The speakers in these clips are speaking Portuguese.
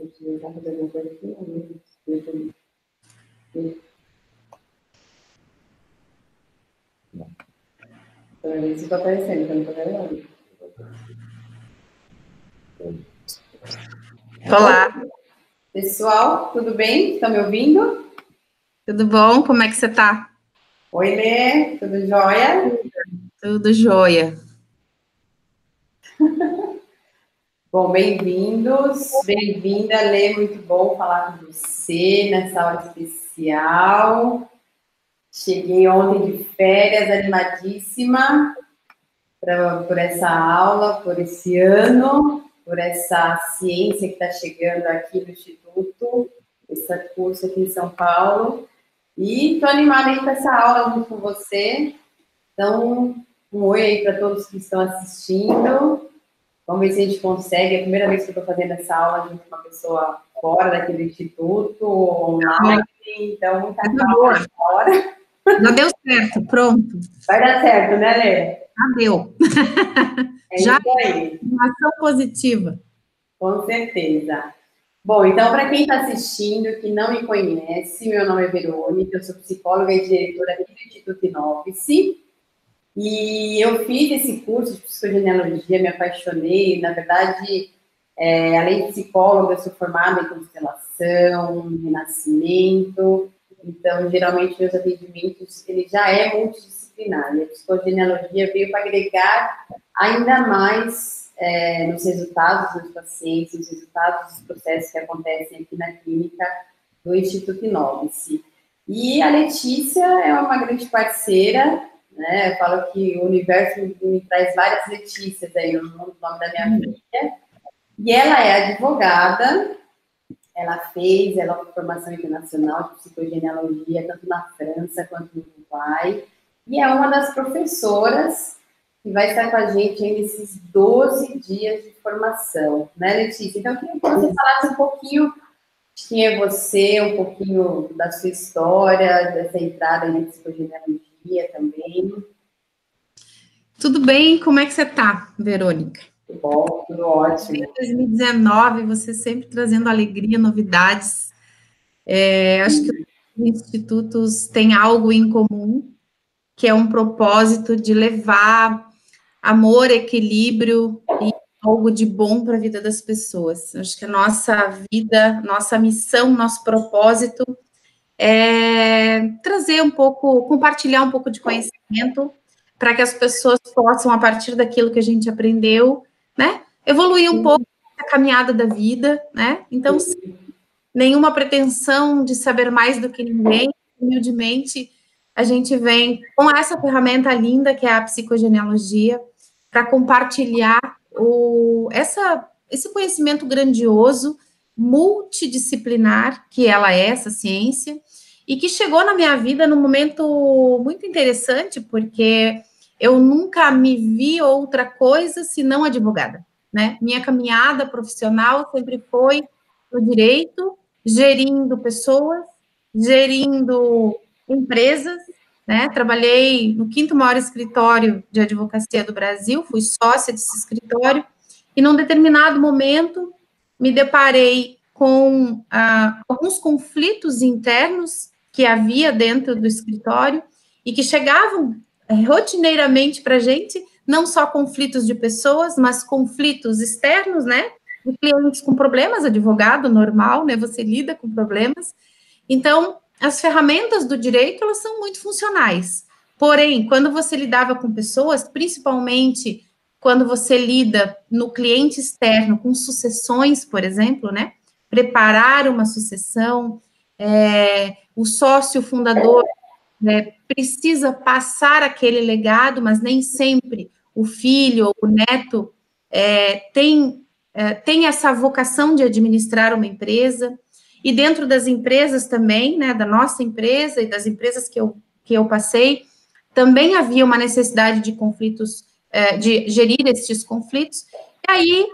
Tá fazendo alguma coisa aqui? Isso está aparecendo, então não estou vendo. Olá. Pessoal, tudo bem? Estão me ouvindo? Tudo bom? Como é que você está? Oi, Lê, tudo jóia? Tudo jóia. Bom, bem-vindos, bem-vinda, Lê, muito bom falar com você nessa hora especial. Cheguei ontem de férias, animadíssima por essa aula, por esse ano, por essa ciência que está chegando aqui no Instituto, esse curso aqui em São Paulo. E estou animada aí com essa aula junto com você. Então, um oi aí para todos que estão assistindo. Vamos ver se a gente consegue. É a primeira vez que eu estou fazendo essa aula junto com uma pessoa fora daqui do Instituto, online. Então, muita calma nessa hora. Já deu certo, pronto. Vai dar certo, né, Lê? Já deu. É já isso aí. Informação positiva. Com certeza. Bom, então, para quem está assistindo, que não me conhece, meu nome é Verônica, eu sou psicóloga e diretora aqui do Instituto Inovice. E eu fiz esse curso de psicogenealogia, me apaixonei. Na verdade, além de psicóloga, eu sou formada em constelação, renascimento. Então, geralmente, meus atendimentos, ele já é multidisciplinar. E a psicogenealogia veio para agregar ainda mais nos resultados dos pacientes, nos resultados dos processos que acontecem aqui na clínica do Instituto Inovice. E a Letícia é uma grande parceira, né? Eu falo que o universo me traz várias Letícias aí no nome da minha filha. E ela é advogada, ela fez formação internacional de psicogenealogia, tanto na França quanto no Uruguai, e é uma das professoras que vai estar com a gente aí nesses 12 dias de formação, né, Letícia? Então, eu queria que você falasse um pouquinho de quem é você, um pouquinho da sua história, dessa entrada em psicogenealogia também. Tudo bem? Como é que você está, Verônica? Tudo bom, tudo ótimo. Em 2019, você sempre trazendo alegria, novidades. Acho que os institutos têm algo em comum, que é um propósito de levar amor, equilíbrio e algo de bom para a vida das pessoas. Acho que a nossa vida, nossa missão, nosso propósito é trazer um pouco, compartilhar um pouco de conhecimento para que as pessoas possam, a partir daquilo que a gente aprendeu, né, evoluir um pouco a caminhada da vida, né? Então, nenhuma pretensão de saber mais do que ninguém, humildemente, a gente vem com essa ferramenta linda que é a psicogenealogia para compartilhar esse conhecimento grandioso, multidisciplinar, que ela é, essa ciência, e que chegou na minha vida num momento muito interessante, porque eu nunca me vi outra coisa senão advogada, né? Minha caminhada profissional sempre foi no direito, gerindo pessoas, gerindo empresas, né? Trabalhei no quinto maior escritório de advocacia do Brasil, fui sócia desse escritório, e num determinado momento me deparei com alguns conflitos internos que havia dentro do escritório e que chegavam rotineiramente para a gente, não só conflitos de pessoas, mas conflitos externos, né? De clientes com problemas, advogado normal, né? Você lida com problemas. Então, as ferramentas do direito, elas são muito funcionais. Porém, quando você lidava com pessoas, principalmente quando você lida no cliente externo com sucessões, por exemplo, né? Preparar uma sucessão, o sócio fundador precisa passar aquele legado, mas nem sempre o filho ou o neto tem essa vocação de administrar uma empresa. E dentro das empresas também, né, da nossa empresa e das empresas que eu passei, também havia uma necessidade de conflitos, de gerir esses conflitos. E aí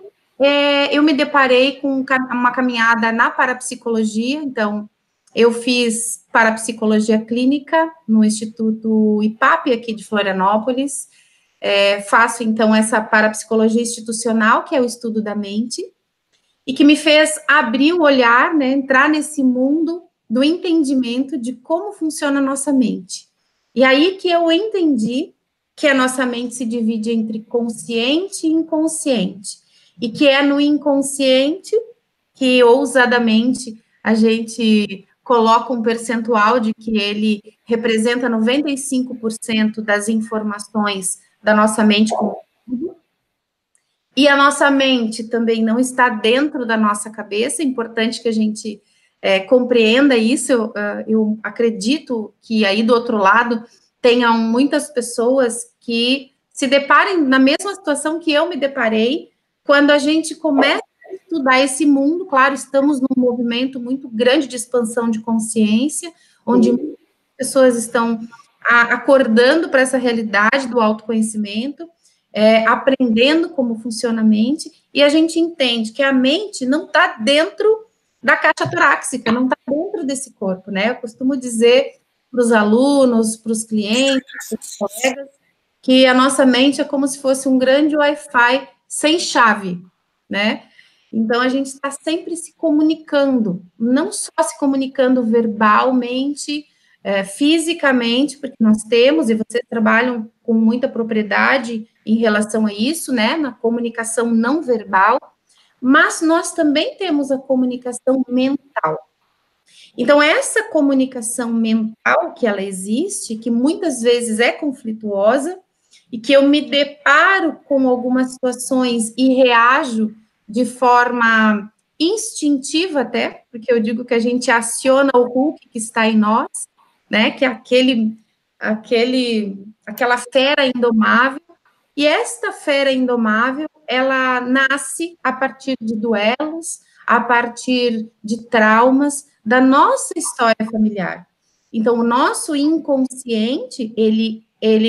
eu me deparei com uma caminhada na parapsicologia. Então, eu fiz parapsicologia clínica no Instituto IPAP, aqui de Florianópolis. Faço, então, essa parapsicologia institucional, que é o estudo da mente. e que me fez abrir o olhar, né, entrar nesse mundo do entendimento de como funciona a nossa mente. E aí que eu entendi que a nossa mente se divide entre consciente e inconsciente, e que é no inconsciente que, ousadamente, a gente coloca um percentual de que ele representa 95% das informações da nossa mente como tudo. E a nossa mente também não está dentro da nossa cabeça, é importante que a gente compreenda isso. Eu acredito que aí do outro lado tenham muitas pessoas que se deparem na mesma situação que eu me deparei quando a gente começa a estudar esse mundo. Claro, estamos num movimento muito grande de expansão de consciência, onde muitas pessoas estão acordando para essa realidade do autoconhecimento, aprendendo como funciona a mente, e a gente entende que a mente não está dentro da caixa torácica, não está dentro desse corpo, né? Eu costumo dizer para os alunos, para os clientes, para os colegas, que a nossa mente é como se fosse um grande Wi-Fi sem chave, né? Então, a gente está sempre se comunicando, não só se comunicando verbalmente, fisicamente, porque nós temos, e vocês trabalham com muita propriedade em relação a isso, né, na comunicação não verbal, mas nós também temos a comunicação mental. Então, essa comunicação mental que ela existe, que muitas vezes é conflituosa, e que eu me deparo com algumas situações e reajo de forma instintiva até, porque eu digo que a gente aciona o Hulk que está em nós, né, que é aquela fera indomável, e esta fera indomável, ela nasce a partir de duelos, a partir de traumas da nossa história familiar. Então, o nosso inconsciente,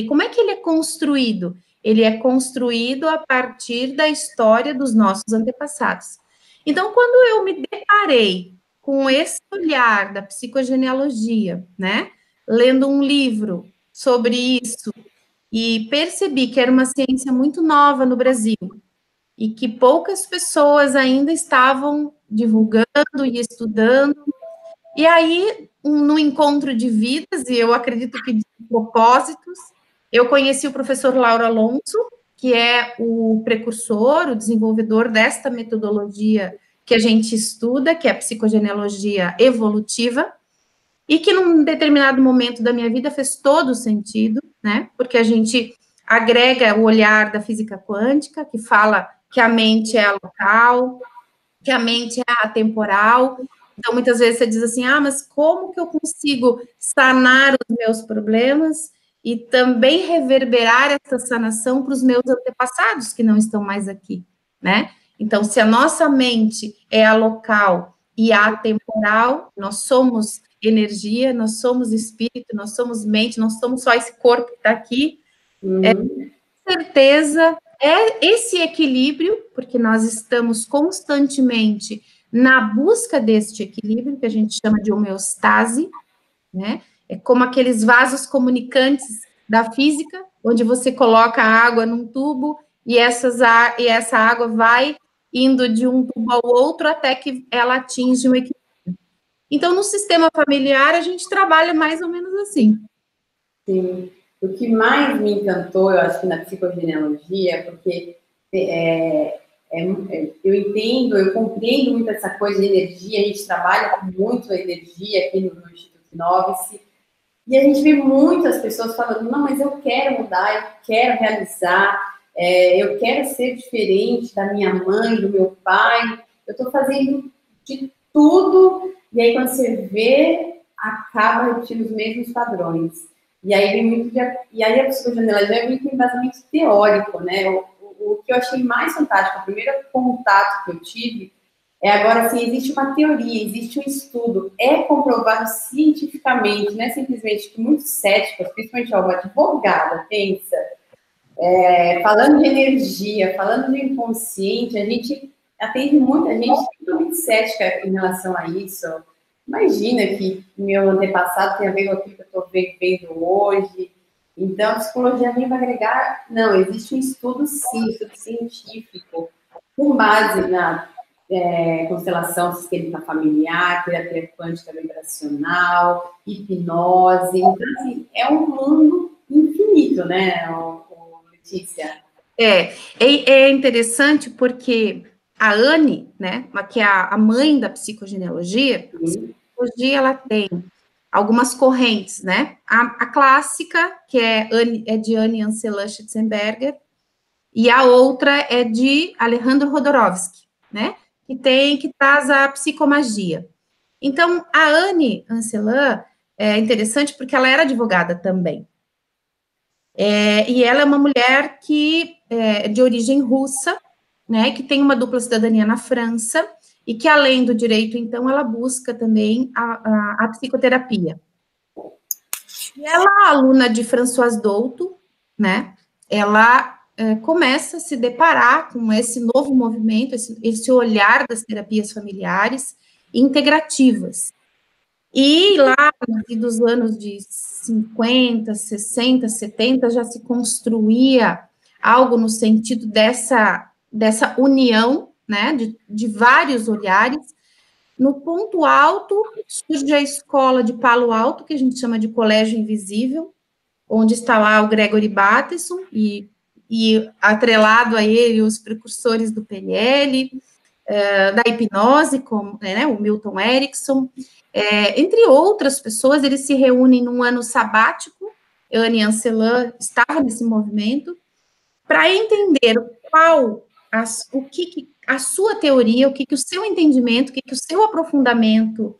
como é que ele é construído? Ele é construído a partir da história dos nossos antepassados. Então, quando eu me deparei com esse olhar da psicogenealogia, né, lendo um livro sobre isso, e percebi que era uma ciência muito nova no Brasil e que poucas pessoas ainda estavam divulgando e estudando. E aí, no encontro de vidas, e eu acredito que de propósitos, eu conheci o professor Lauro Alonso, que é o precursor, o desenvolvedor desta metodologia que a gente estuda, que é a psicogenealogia evolutiva, e que num determinado momento da minha vida fez todo sentido, né? Porque a gente agrega o olhar da física quântica, que fala que a mente é a local, que a mente é atemporal. Então, muitas vezes você diz assim, mas como que eu consigo sanar os meus problemas e também reverberar essa sanação para os meus antepassados que não estão mais aqui, né? Então, se a nossa mente é a local e a atemporal, nós somos energia, nós somos espírito, nós somos mente, nós somos só esse corpo que está aqui. Com certeza é esse equilíbrio, porque nós estamos constantemente na busca deste equilíbrio, que a gente chama de homeostase, né? É como aqueles vasos comunicantes da física, onde você coloca a água num tubo e essa água vai indo de um tubo ao outro até que ela atinge um equilíbrio. Então, no sistema familiar, a gente trabalha mais ou menos assim. Sim. O que mais me encantou, eu acho que na psicogenealogia, porque eu entendo, eu compreendo muito essa coisa de energia, a gente trabalha com muito a energia aqui no Instituto Novice, e a gente vê muitas pessoas falando, não, mas eu quero mudar, eu quero realizar, eu quero ser diferente da minha mãe, do meu pai, eu estou fazendo de tudo, e aí quando você vê, acaba repetindo os mesmos padrões. E aí vem muito e aí a psicogenealogia é muito embasamento teórico, né? O que eu achei mais fantástico, o primeiro contato que eu tive, agora, assim, existe uma teoria, existe um estudo, é comprovado cientificamente, não é simplesmente que muitos céticos, principalmente uma advogada, pensa, falando de energia, falando de inconsciente, a gente atende muita gente muito cética em relação a isso. Imagina que meu antepassado tem a ver com aquilo que eu estou vivendo hoje. Então, a psicologia vem para agregar. Não, existe um estudo, sim, um estudo científico, com base constelação sistêmica familiar, terapia quântica vibracional, hipnose. Então, assim, é um mundo infinito, né, Letícia? É interessante porque a Anne, né, que é a mãe da psicogenealogia, a psicogenealogia ela tem algumas correntes, né? A clássica, que é de Anne Anselin Schitzenberger, e a outra é de Alejandro Jodorowsky, né? Que traz a psicomagia. Então, a Anne Anselin é interessante porque ela era advogada também. E ela é uma mulher que é de origem russa, né? Que tem uma dupla cidadania na França e que, além do direito, então, ela busca também a psicoterapia. E ela, aluna de François Douto, né? Ela começa a se deparar com esse novo movimento, esse olhar das terapias familiares integrativas. E lá, dos anos de 50, 60, 70, já se construía algo no sentido dessa união, né, de vários olhares. No ponto alto, surge a escola de Palo Alto, que a gente chama de Colégio Invisível, onde está lá o Gregory Bateson, e atrelado a ele os precursores do PNL, da hipnose, como né, o Milton Erickson, entre outras pessoas. Eles se reúnem num ano sabático. Anne Anselin estava nesse movimento, para entender o que a sua teoria, o que o seu entendimento, o que o seu aprofundamento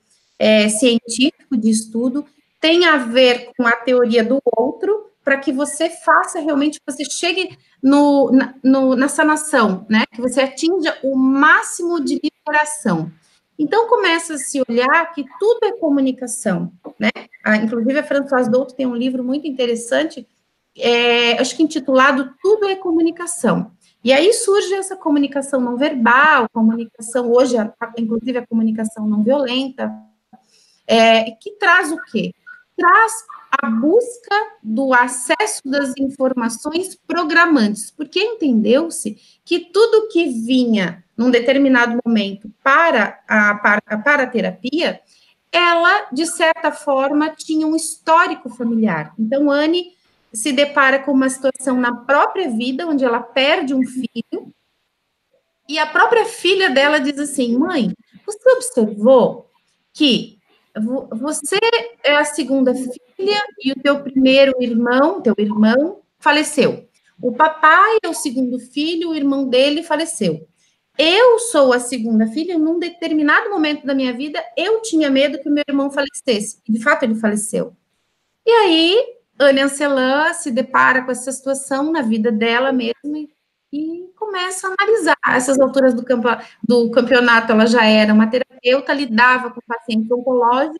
científico de estudo tem a ver com a teoria do outro, para que você faça realmente, que você chegue na sanação, né? Que você atinja o máximo de liberação. Então, começa a se olhar que tudo é comunicação, né? Inclusive, a Françoise Douto tem um livro muito interessante, acho que intitulado Tudo é Comunicação. E aí surge essa comunicação não verbal, comunicação, hoje, inclusive a comunicação não violenta, que traz o quê? Traz a busca do acesso das informações programantes, porque entendeu-se que tudo que vinha num determinado momento para a terapia, ela, de certa forma, tinha um histórico familiar. Então, Anne se depara com uma situação na própria vida, onde ela perde um filho, e a própria filha dela diz assim: mãe, você observou que você é a segunda filha e o teu irmão faleceu. O papai é o segundo filho, o irmão dele faleceu. Eu sou a segunda filha, e num determinado momento da minha vida, eu tinha medo que o meu irmão falecesse. E, de fato, ele faleceu. E aí, Anne Anselin se depara com essa situação na vida dela mesma e começa a analisar. A essas alturas do campeonato, ela já era uma terapeuta, lidava com pacientes oncológicos,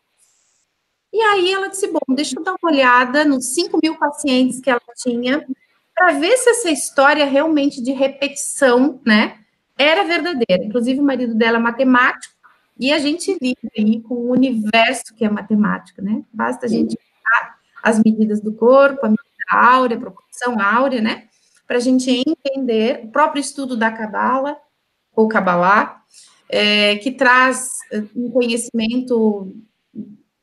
e aí ela disse, bom, deixa eu dar uma olhada nos 5.000 pacientes que ela tinha, para ver se essa história realmente de repetição, né, era verdadeira. Inclusive, o marido dela é matemático, e a gente lida aí com o universo que é matemática, né? Basta a gente as medidas do corpo, a medida áurea, a proporção áurea, né? Para a gente entender o próprio estudo da Cabala, ou Cabalá, que traz um conhecimento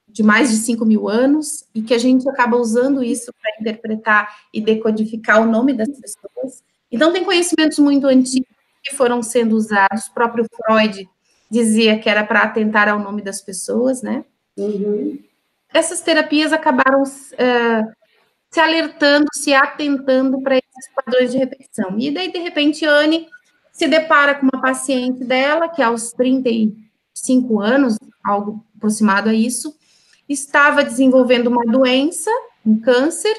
de mais de 5.000 anos, e que a gente acaba usando isso para interpretar e decodificar o nome das pessoas. Então, tem conhecimentos muito antigos que foram sendo usados. O próprio Freud dizia que era para atentar ao nome das pessoas, né? Uhum. Essas terapias acabaram se alertando, se atentando para esses padrões de repetição. E daí, de repente, Anne se depara com uma paciente dela, que aos 35 anos, algo aproximado a isso, estava desenvolvendo uma doença, um câncer,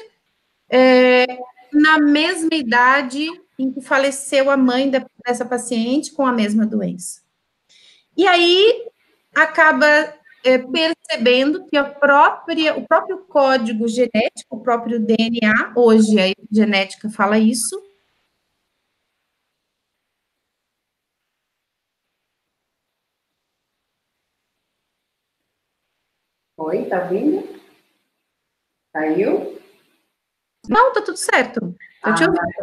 na mesma idade em que faleceu a mãe dessa paciente com a mesma doença. E aí, acaba percebendo que o próprio código genético, o próprio DNA, hoje a genética fala isso. Oi, tá ouvindo? Caiu? Não, tá tudo certo.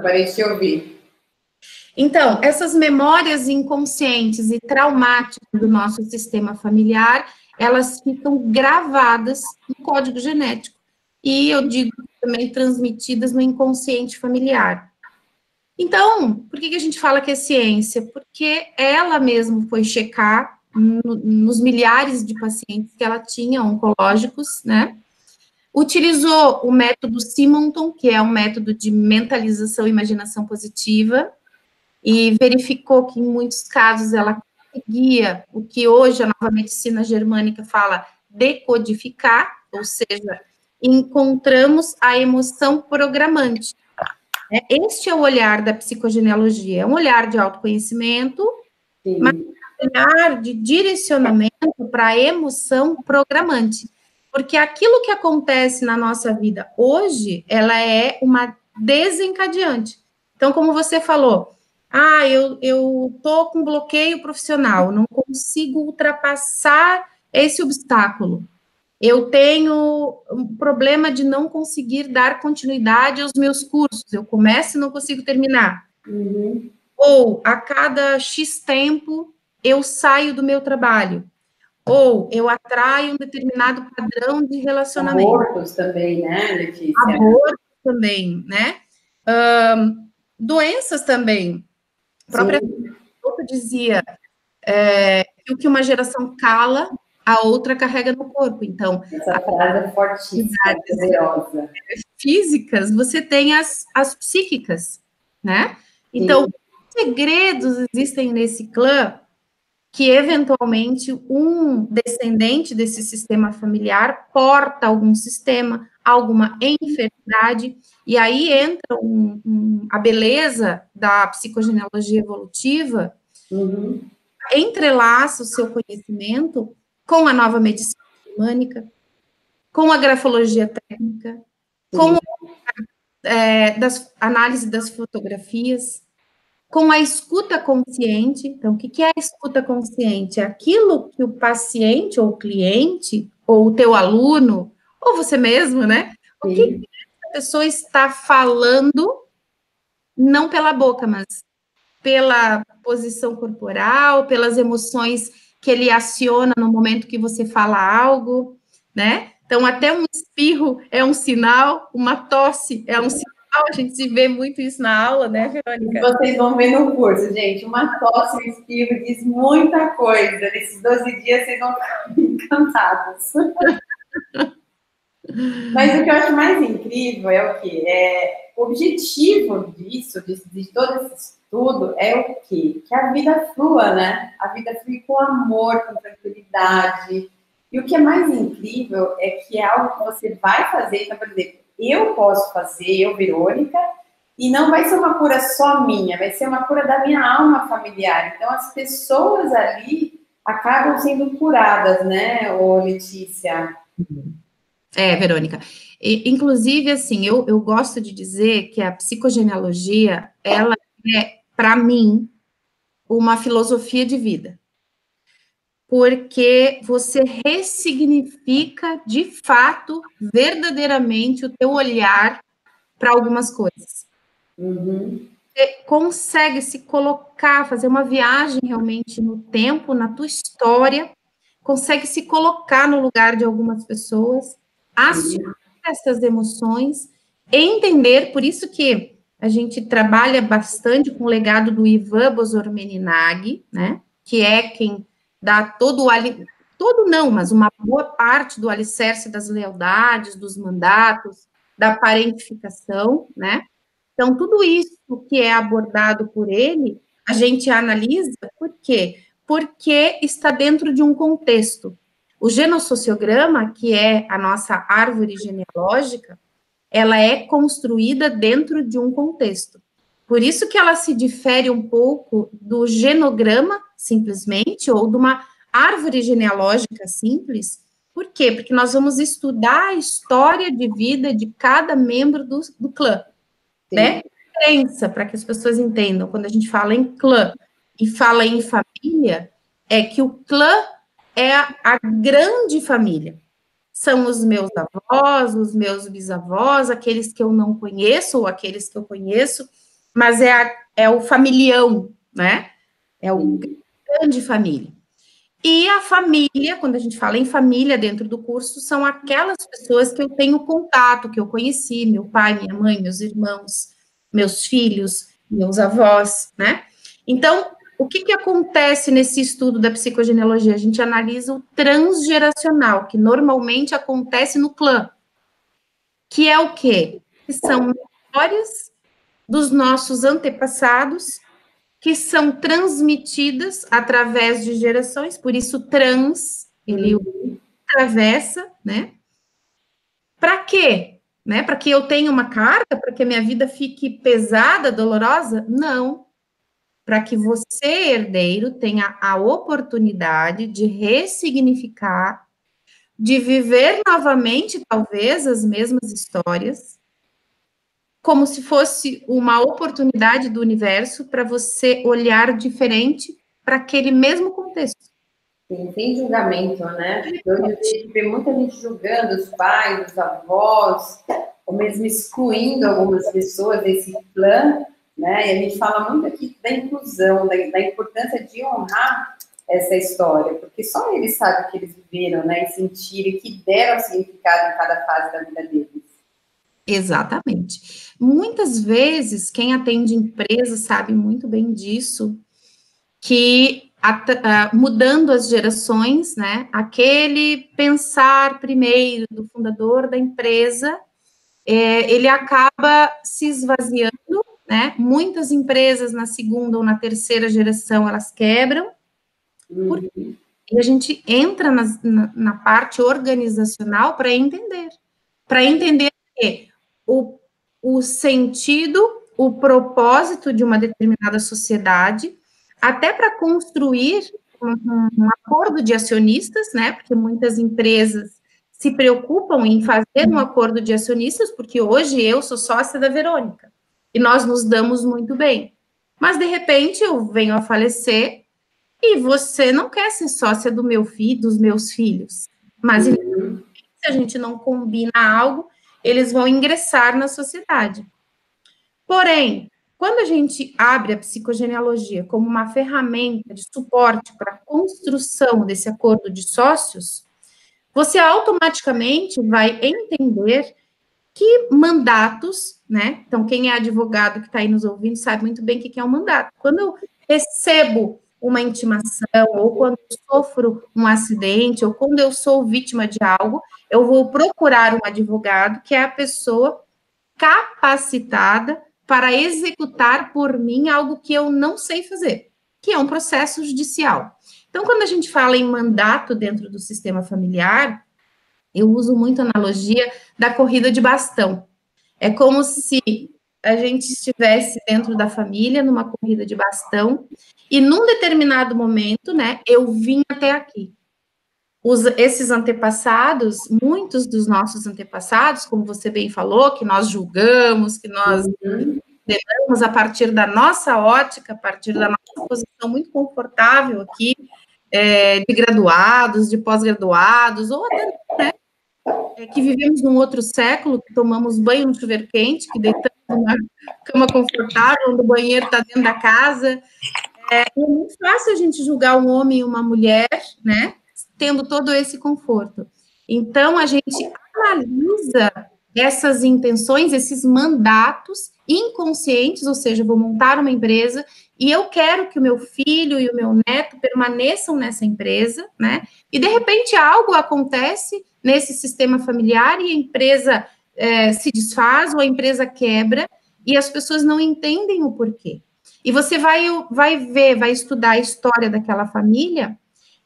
Parei de te ouvir. Então, essas memórias inconscientes e traumáticas do nosso sistema familiar, elas ficam gravadas no código genético. E eu digo também transmitidas no inconsciente familiar. Então, por que a gente fala que é ciência? Porque ela mesma foi checar nos milhares de pacientes que ela tinha, oncológicos, né? Utilizou o método Simonton, que é um método de mentalização e imaginação positiva, e verificou que, em muitos casos, ela conseguia o que hoje a nova medicina germânica fala decodificar, ou seja, encontramos a emoção programante. Este é o olhar da psicogenealogia, é um olhar de autoconhecimento, Sim. mas um olhar de direcionamento para a emoção programante. Porque aquilo que acontece na nossa vida hoje, ela é uma desencadeante. Então, como você falou, eu tô com bloqueio profissional, não consigo ultrapassar esse obstáculo. Eu tenho um problema de não conseguir dar continuidade aos meus cursos. Eu começo e não consigo terminar. Uhum. Ou, a cada X tempo, eu saio do meu trabalho. Ou, eu atraio um determinado padrão de relacionamento. Abortos também, né, Letícia? Abortos também, né? Doenças também. A própria Souto dizia que o que uma geração cala, a outra carrega no corpo. Então, essa frase é fortíssima, poderosa. Físicas, você tem as psíquicas, né? Então, segredos existem nesse clã que, eventualmente, um descendente desse sistema familiar porta algum sistema, alguma enfermidade, e aí entra a beleza da psicogenealogia evolutiva, entrelaça o seu conhecimento com a nova medicina germânica, com a grafologia técnica, com das análise das fotografias, com a escuta consciente. Então, o que é a escuta consciente? É aquilo que o paciente, ou o cliente, ou o teu aluno, ou você mesmo, né? O que a pessoa está falando, não pela boca, mas pela posição corporal, pelas emoções que ele aciona no momento que você fala algo, né? Então, até um espirro é um sinal, uma tosse é um sinal, a gente se vê muito isso na aula, né, Verônica? Vocês vão ver no curso, gente, uma tosse e um espirro diz muita coisa. Nesses 12 dias vocês vão ficar encantados. Mas o que eu acho mais incrível é o quê? O objetivo disso, de todo esse estudo, é o quê? Que a vida flua, né? A vida flui com amor, com tranquilidade. E o que é mais incrível é que é algo que você vai fazer. Então, por exemplo, eu posso fazer, eu, Verônica, e não vai ser uma cura só minha, vai ser uma cura da minha alma familiar. Então, as pessoas ali acabam sendo curadas, né, ô Letícia? Verônica. Inclusive, assim, eu gosto de dizer que a psicogenealogia, ela é, para mim, uma filosofia de vida. Porque você ressignifica, de fato, verdadeiramente, o teu olhar para algumas coisas. Você consegue se colocar, fazer uma viagem realmente no tempo, na tua história, consegue se colocar no lugar de algumas pessoas, assumir essas emoções, entender, por isso que a gente trabalha bastante com o legado do Ivan Bozormeninag, né, que é quem dá todo não, mas uma boa parte do alicerce das lealdades, dos mandatos, da parentificação, né? Então, tudo isso que é abordado por ele, a gente analisa, por quê? Porque está dentro de um contexto. O genossociograma, que é a nossa árvore genealógica, ela é construída dentro de um contexto. Por isso que ela se difere um pouco do genograma, simplesmente, ou de uma árvore genealógica simples. Por quê? Porque nós vamos estudar a história de vida de cada membro do clã. Né? A diferença, para que as pessoas entendam, quando a gente fala em clã e fala em família, é que o clã é a grande família. São os meus avós, os meus bisavós, aqueles que eu não conheço ou aqueles que eu conheço, mas é o familião, né? É o grande família. E a família, quando a gente fala em família dentro do curso, são aquelas pessoas que eu tenho contato, que eu conheci, meu pai, minha mãe, meus irmãos, meus filhos, meus avós, né? Então, o que que acontece nesse estudo da psicogenealogia? A gente analisa o transgeracional, que normalmente acontece no clã, que é o quê? Que são memórias dos nossos antepassados que são transmitidas através de gerações, por isso trans, ele atravessa, né? Para quê? Né? Para que eu tenha uma carga, para que a minha vida fique pesada, dolorosa? Não. Para que você, herdeiro, tenha a oportunidade de ressignificar, de viver novamente, talvez, as mesmas histórias, como se fosse uma oportunidade do universo para você olhar diferente para aquele mesmo contexto. Sim, sem julgamento, né? Hoje a gente vê muita gente julgando os pais, os avós, ou mesmo excluindo algumas pessoas desse plano, né? E a gente fala muito aqui da inclusão, da importância de honrar essa história, porque só eles sabem o que eles viveram, né? E sentiram, e que deram significado em cada fase da vida deles. Exatamente. Muitas vezes, quem atende empresa sabe muito bem disso, que mudando as gerações, né, aquele pensar primeiro do fundador da empresa, ele acaba se esvaziando, né, muitas empresas na segunda ou na terceira geração, elas quebram, e a gente entra na parte organizacional para entender que o sentido, o propósito de uma determinada sociedade, até para construir um acordo de acionistas, né? Porque muitas empresas se preocupam em fazer um acordo de acionistas, porque hoje eu sou sócia da Verônica e nós nos damos muito bem. Mas de repente eu venho a falecer e você não quer ser sócia do meu filho, dos meus filhos. Mas se a gente não combina algo, eles vão ingressar na sociedade. Porém, quando a gente abre a psicogenealogia como uma ferramenta de suporte para a construção desse acordo de sócios, você automaticamente vai entender que mandatos, né? Então, quem é advogado que está aí nos ouvindo sabe muito bem o que é um mandato. Quando eu recebo uma intimação, ou quando eu sofro um acidente, ou quando eu sou vítima de algo, eu vou procurar um advogado, que é a pessoa capacitada para executar por mim algo que eu não sei fazer, que é um processo judicial. Então, quando a gente fala em mandato dentro do sistema familiar, eu uso muito a analogia da corrida de bastão. É como se a gente estivesse dentro da família, numa corrida de bastão, e num determinado momento, né, eu vim até aqui. Esses antepassados, muitos dos nossos antepassados, como você bem falou, que nós julgamos, que nós consideramos a partir da nossa ótica, a partir da nossa posição muito confortável aqui, de graduados, de pós-graduados, ou até, né, que vivemos num outro século, que tomamos banho no chuveiro quente, que deitamos numa cama confortável, onde o banheiro está dentro da casa. É muito fácil a gente julgar um homem e uma mulher, né, tendo todo esse conforto. Então, a gente analisa essas intenções, esses mandatos inconscientes, ou seja, vou montar uma empresa e eu quero que o meu filho e o meu neto permaneçam nessa empresa, né? E, de repente, algo acontece nesse sistema familiar e a empresa se desfaz ou a empresa quebra e as pessoas não entendem o porquê. E você vai ver, vai estudar a história daquela família,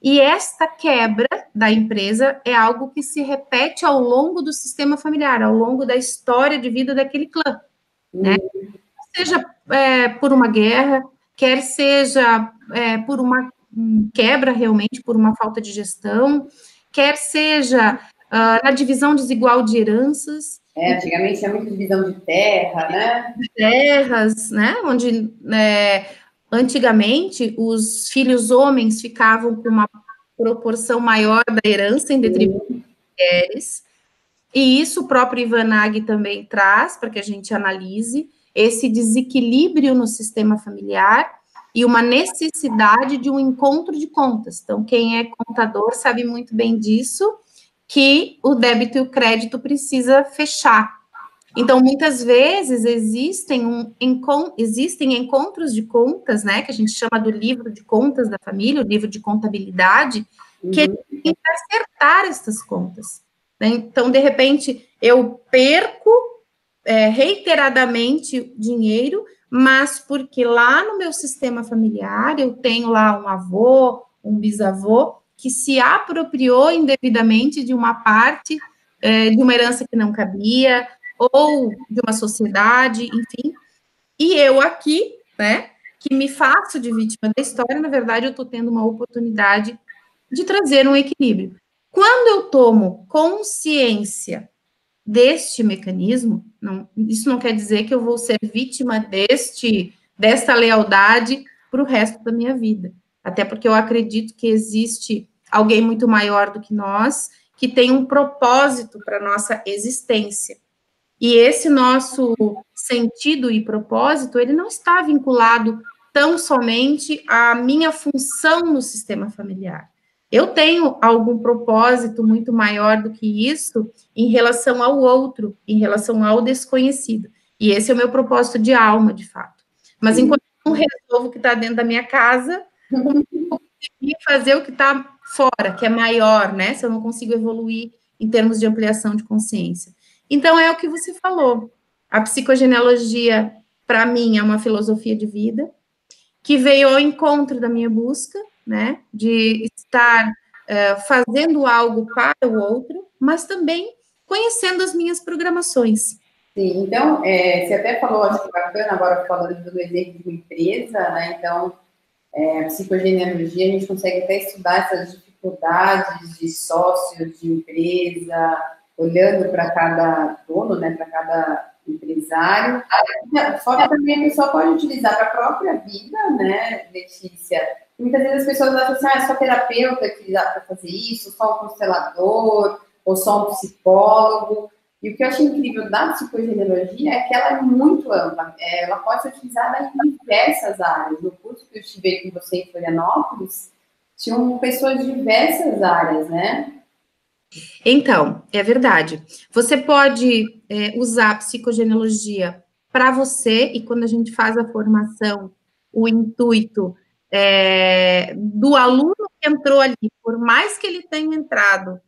e esta quebra da empresa é algo que se repete ao longo do sistema familiar, ao longo da história de vida daquele clã, né? Seja por uma guerra, quer seja por uma quebra realmente, por uma falta de gestão, quer seja na divisão desigual de heranças. Antigamente tinha muita divisão de terra, né? De terras, né? Onde antigamente os filhos homens ficavam com uma proporção maior da herança em detrimento das mulheres. E isso o próprio Ivan Nagy também traz para que a gente analise. esse desequilíbrio no sistema familiar e uma necessidade de um encontro de contas. Então, quem é contador sabe muito bem disso, que o débito e o crédito precisa fechar. Então, muitas vezes existem encontros de contas, né, que a gente chama do livro de contas da família, o livro de contabilidade, que tem que acertar essas contas, né? Então, de repente, eu perco reiteradamente dinheiro, mas porque lá no meu sistema familiar eu tenho lá um avô, um bisavô, que se apropriou indevidamente de uma parte de uma herança que não cabia, ou de uma sociedade, enfim, e eu aqui, né, que me faço de vítima da história, na verdade, eu estou tendo uma oportunidade de trazer um equilíbrio. Quando eu tomo consciência deste mecanismo, isso não quer dizer que eu vou ser vítima desta lealdade para o resto da minha vida. Até porque eu acredito que existe alguém muito maior do que nós, que tem um propósito para a nossa existência. E esse nosso sentido e propósito, ele não está vinculado tão somente à minha função no sistema familiar. Eu tenho algum propósito muito maior do que isso em relação ao outro, em relação ao desconhecido. E esse é o meu propósito de alma, de fato. Mas enquanto eu não resolvo o que está dentro da minha casa, eu consigo fazer o que está fora, que é maior, né? Se eu não consigo evoluir em termos de ampliação de consciência. Então, é o que você falou. A psicogenealogia, para mim, é uma filosofia de vida que veio ao encontro da minha busca, né, de estar fazendo algo para o outro, mas também conhecendo as minhas programações. Sim, então, você até falou, acho que bacana, agora falando do exemplo de uma empresa, né, então, a psicogenealogia, a gente consegue até estudar essas dificuldades de sócios de empresa, olhando para cada dono, né, para cada empresário. Fora também a pessoa pode utilizar para a própria vida, né, Letícia? Muitas vezes as pessoas acham assim, é só terapeuta que dá para fazer isso, só um constelador, ou só um psicólogo. E o que eu acho incrível da psicogenealogia é que ela é muito ampla. Ela pode ser utilizada em diversas áreas. No curso que eu estive com você em Florianópolis, tinham pessoas de diversas áreas, né? Então, é verdade. Você pode usar a psicogenealogia para você, e quando a gente faz a formação, o intuito do aluno que entrou ali, por mais que ele tenha entrado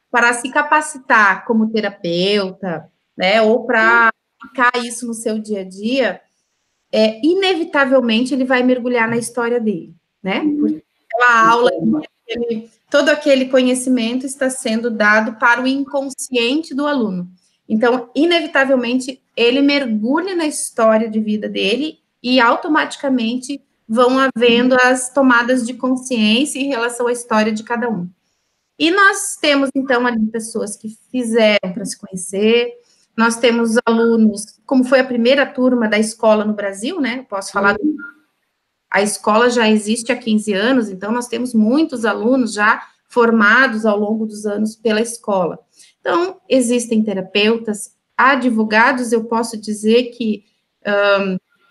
para se capacitar como terapeuta, né, ou para aplicar isso no seu dia a dia, inevitavelmente ele vai mergulhar na história dele, né? Porque aquela aula, todo aquele conhecimento está sendo dado para o inconsciente do aluno. Então, inevitavelmente, ele mergulha na história de vida dele e automaticamente vão havendo as tomadas de consciência em relação à história de cada um. E nós temos, então, ali pessoas que fizeram para se conhecer, nós temos alunos, como foi a primeira turma da escola no Brasil, né? Posso falar, a escola já existe há 15 anos, então nós temos muitos alunos já formados ao longo dos anos pela escola. Então, existem terapeutas, advogados, eu posso dizer que,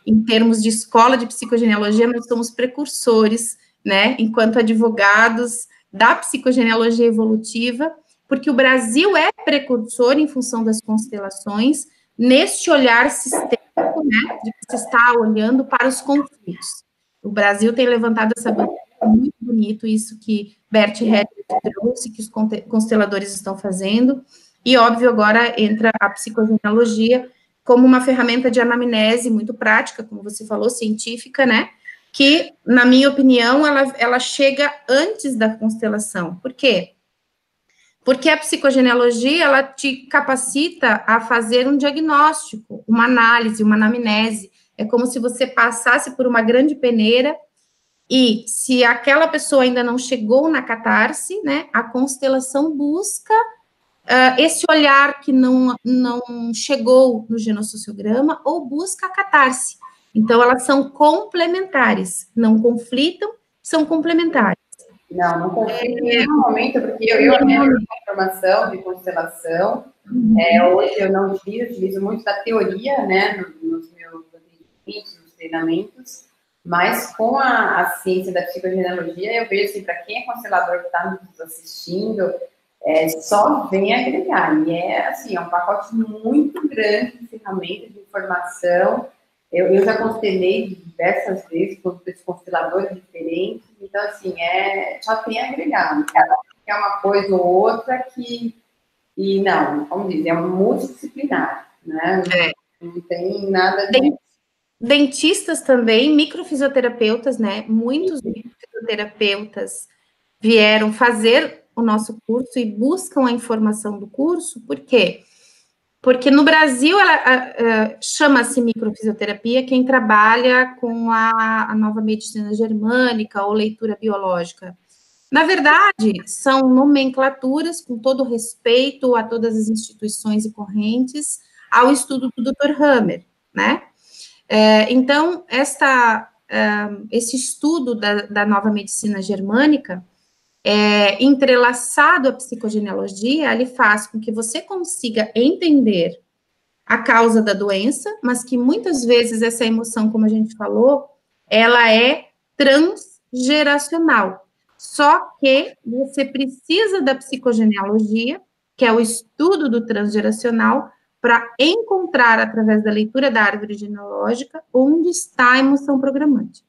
em termos de escola de psicogenealogia, nós somos precursores, né, enquanto advogados da psicogenealogia evolutiva, porque o Brasil é precursor em função das constelações, neste olhar sistêmico, né, de você estar olhando para os conflitos. O Brasil tem levantado essa bandeira, muito bonito isso que Bert Hellinger trouxe, que os consteladores estão fazendo, e óbvio agora entra a psicogenealogia como uma ferramenta de anamnese muito prática, como você falou, científica, né, que, na minha opinião, ela chega antes da constelação. Por quê? Porque a psicogenealogia, ela te capacita a fazer um diagnóstico, uma análise, uma anamnese. É como se você passasse por uma grande peneira e, se aquela pessoa ainda não chegou na catarse, né, a constelação busca esse olhar que não chegou no genossociograma ou busca a catarse. Então, elas são complementares, não conflitam, são complementares. Não conflito em nenhum momento, porque eu tenho formação de constelação. Hoje eu não utilizo muito da teoria, né, nos meus dos treinamentos, mas com a ciência da psicogenealogia, eu vejo assim, para quem é constelador que está nos assistindo, só vem agregar. E é assim, é um pacote muito grande de ferramentas, de informação. Eu já constelei diversas vezes com consteladores diferentes, então assim, só tem agregado. Cada é uma coisa ou outra e não, como diz, é multidisciplinar, né? Não tem nada de... Dentistas também, microfisioterapeutas, né? Muitos microfisioterapeutas vieram fazer o nosso curso e buscam a informação do curso, por quê? Porque no Brasil ela chama-se microfisioterapia quem trabalha com a nova medicina germânica ou leitura biológica. Na verdade, são nomenclaturas, com todo respeito a todas as instituições e correntes, ao estudo do Dr. Hammer, né? Então, esse estudo da nova medicina germânica, entrelaçado à psicogenealogia, ele faz com que você consiga entender a causa da doença, mas que muitas vezes essa emoção, como a gente falou, ela é transgeracional. Só que você precisa da psicogenealogia, que é o estudo do transgeracional, para encontrar, através da leitura da árvore genealógica, onde está a emoção programante.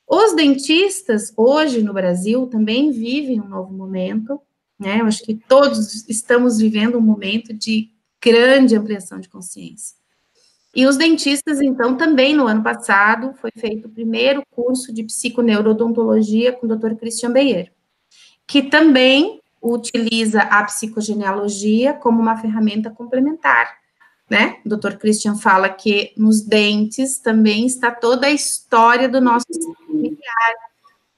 Os dentistas, hoje no Brasil, também vivem um novo momento, né? Eu acho que todos estamos vivendo um momento de grande ampliação de consciência. E os dentistas, então, também no ano passado, foi feito o primeiro curso de psiconeurodontologia com o Dr. Christian Beyer, que também utiliza a psicogenealogia como uma ferramenta complementar, né? O Dr. Christian fala que nos dentes também está toda a história do nosso familiar,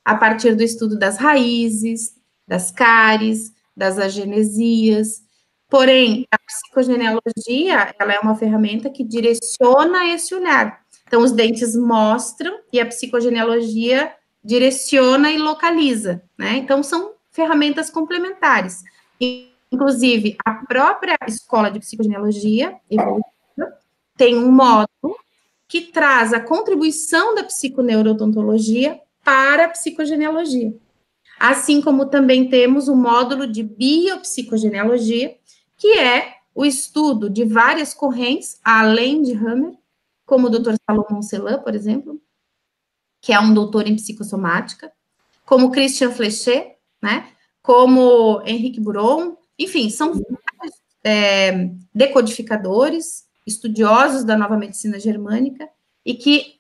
a partir do estudo das raízes, das cáries, das agenesias. Porém, a psicogenealogia, ela é uma ferramenta que direciona esse olhar. Então, os dentes mostram e a psicogenealogia direciona e localiza, né? Então, são ferramentas complementares. Inclusive, a própria escola de psicogenealogia evolutiva tem um módulo que traz a contribuição da psiconeurodontologia para a psicogenealogia. Assim como também temos o módulo de biopsicogenealogia, que é o estudo de várias correntes, além de Hammer, como o Dr. Salomon Celan, por exemplo, que é um doutor em psicossomática, como Christian Flechet, né, como Henrique Buron, enfim, são decodificadores, estudiosos da nova medicina germânica, e que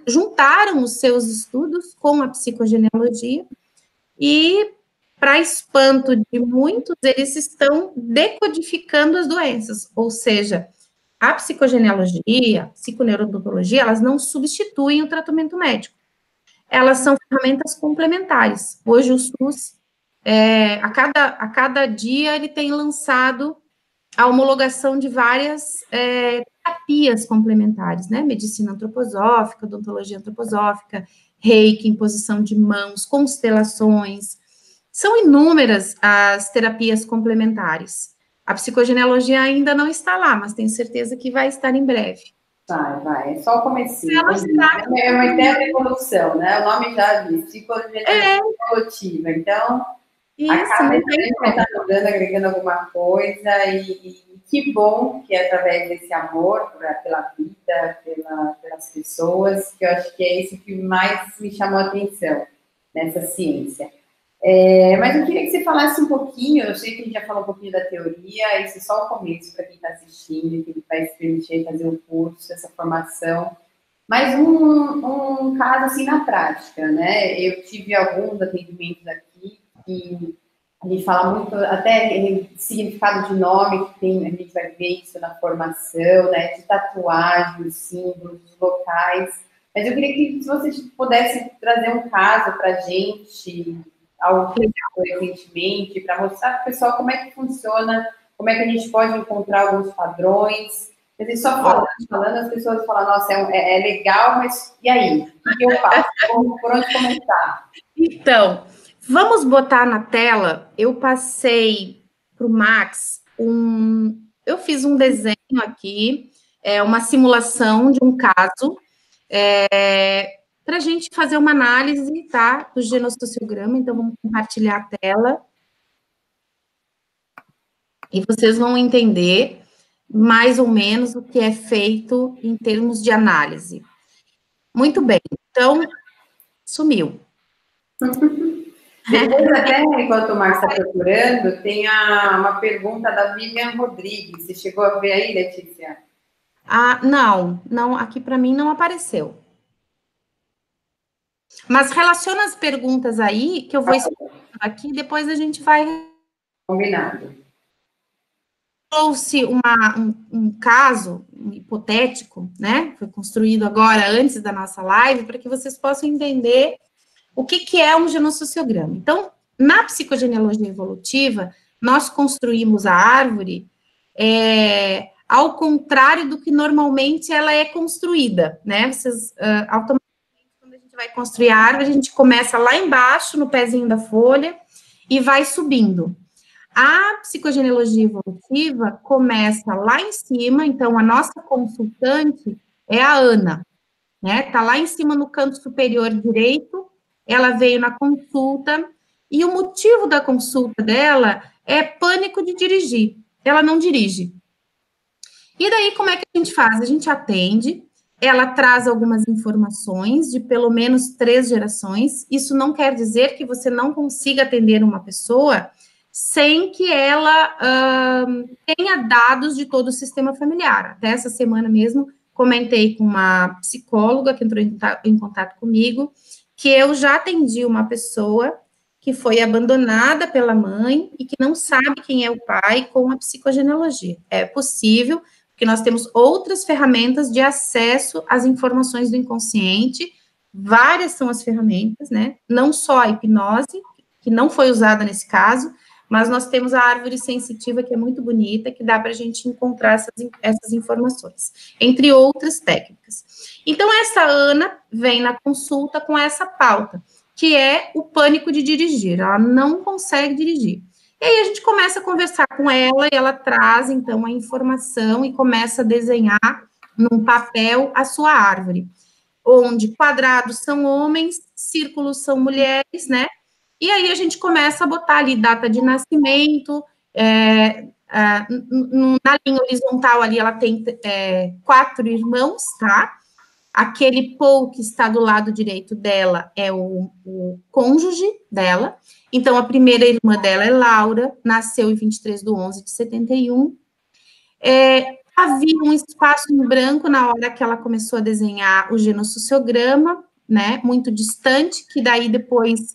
juntaram os seus estudos com a psicogenealogia, e, para espanto de muitos, eles estão decodificando as doenças, ou seja, a psicogenealogia, a psiconeurodontologia, elas não substituem o tratamento médico, elas são ferramentas complementares. Hoje o SUS, a cada dia, ele tem lançado a homologação de várias terapias complementares, né? Medicina antroposófica, odontologia antroposófica, reiki, imposição de mãos, constelações. São inúmeras as terapias complementares. A psicogenealogia ainda não está lá, mas tenho certeza que vai estar em breve. Vai. É só o comecinho. É uma ideia de evolução, né? O nome já diz, psicogenealogia evolutiva. Então, isso, a cada vez vai estar mudando, agregando alguma coisa, e que bom que é através desse amor pela vida, pelas pessoas, que eu acho que é isso que mais me chamou a atenção nessa ciência. Mas eu queria que você falasse um pouquinho, eu sei que a gente já falou um pouquinho da teoria, esse é só o começo para quem está assistindo, que vai se permitir fazer o curso, essa formação, mas um caso assim na prática, né? Eu tive alguns atendimentos aqui que a gente fala muito, até significado de nome, que tem, a gente vai ver isso na formação, né? De tatuagem, símbolos, locais. Mas eu queria que, se você pudesse trazer um caso para a gente, algo que aconteceu recentemente, para mostrar para o pessoal como é que funciona, como é que a gente pode encontrar alguns padrões. Quer dizer, só falando, as pessoas falam, nossa, é legal, mas e aí? O que eu faço? Por onde começar? Então, vamos botar na tela, eu passei para o Max eu fiz um desenho aqui, uma simulação de um caso para a gente fazer uma análise, tá, do genossociograma. Então, vamos compartilhar a tela. E vocês vão entender mais ou menos o que é feito em termos de análise. Muito bem, então, sumiu. Depois, até enquanto o Marcos está procurando, tem uma pergunta da Vivian Rodrigues. Você chegou a ver aí, Letícia? Não, aqui para mim não apareceu. Mas relaciona as perguntas aí, que eu vou explicar aqui, depois a gente vai... Combinado. Trouxe um caso hipotético, né? Foi construído agora, antes da nossa live, para que vocês possam entender o que é um genossociograma. Então, na psicogenealogia evolutiva, nós construímos a árvore ao contrário do que normalmente ela é construída, né? Vocês, automaticamente, quando a gente vai construir a árvore, a gente começa lá embaixo, no pezinho da folha, e vai subindo. A psicogenealogia evolutiva começa lá em cima, então a nossa consultante é a Ana, né? Tá lá em cima no canto superior direito, ela veio na consulta, e o motivo da consulta dela é pânico de dirigir. Ela não dirige. E daí, como é que a gente faz? A gente atende, ela traz algumas informações de pelo menos 3 gerações. Isso não quer dizer que você não consiga atender uma pessoa sem que ela tenha dados de todo o sistema familiar. Até essa semana mesmo, comentei com uma psicóloga que entrou em contato comigo, que eu já atendi uma pessoa que foi abandonada pela mãe e que não sabe quem é o pai com a psicogenealogia. É possível, porque nós temos outras ferramentas de acesso às informações do inconsciente, várias são as ferramentas, né? Não só a hipnose, que não foi usada nesse caso, mas nós temos a árvore sensitiva, que é muito bonita, que dá para a gente encontrar essas informações, entre outras técnicas. Então, essa Ana vem na consulta com essa pauta, que é o pânico de dirigir, ela não consegue dirigir. E aí a gente começa a conversar com ela, e ela traz, então, a informação e começa a desenhar num papel a sua árvore, onde quadrados são homens, círculos são mulheres, né? E aí a gente começa a botar ali data de nascimento, na linha horizontal ali ela tem 4 irmãos, tá? Aquele Paul que está do lado direito dela é o cônjuge dela. Então, a primeira irmã dela é Laura, nasceu em 23/11 de 71. Havia um espaço em branco na hora que ela começou a desenhar o genossociograma, né? Muito distante, que daí depois...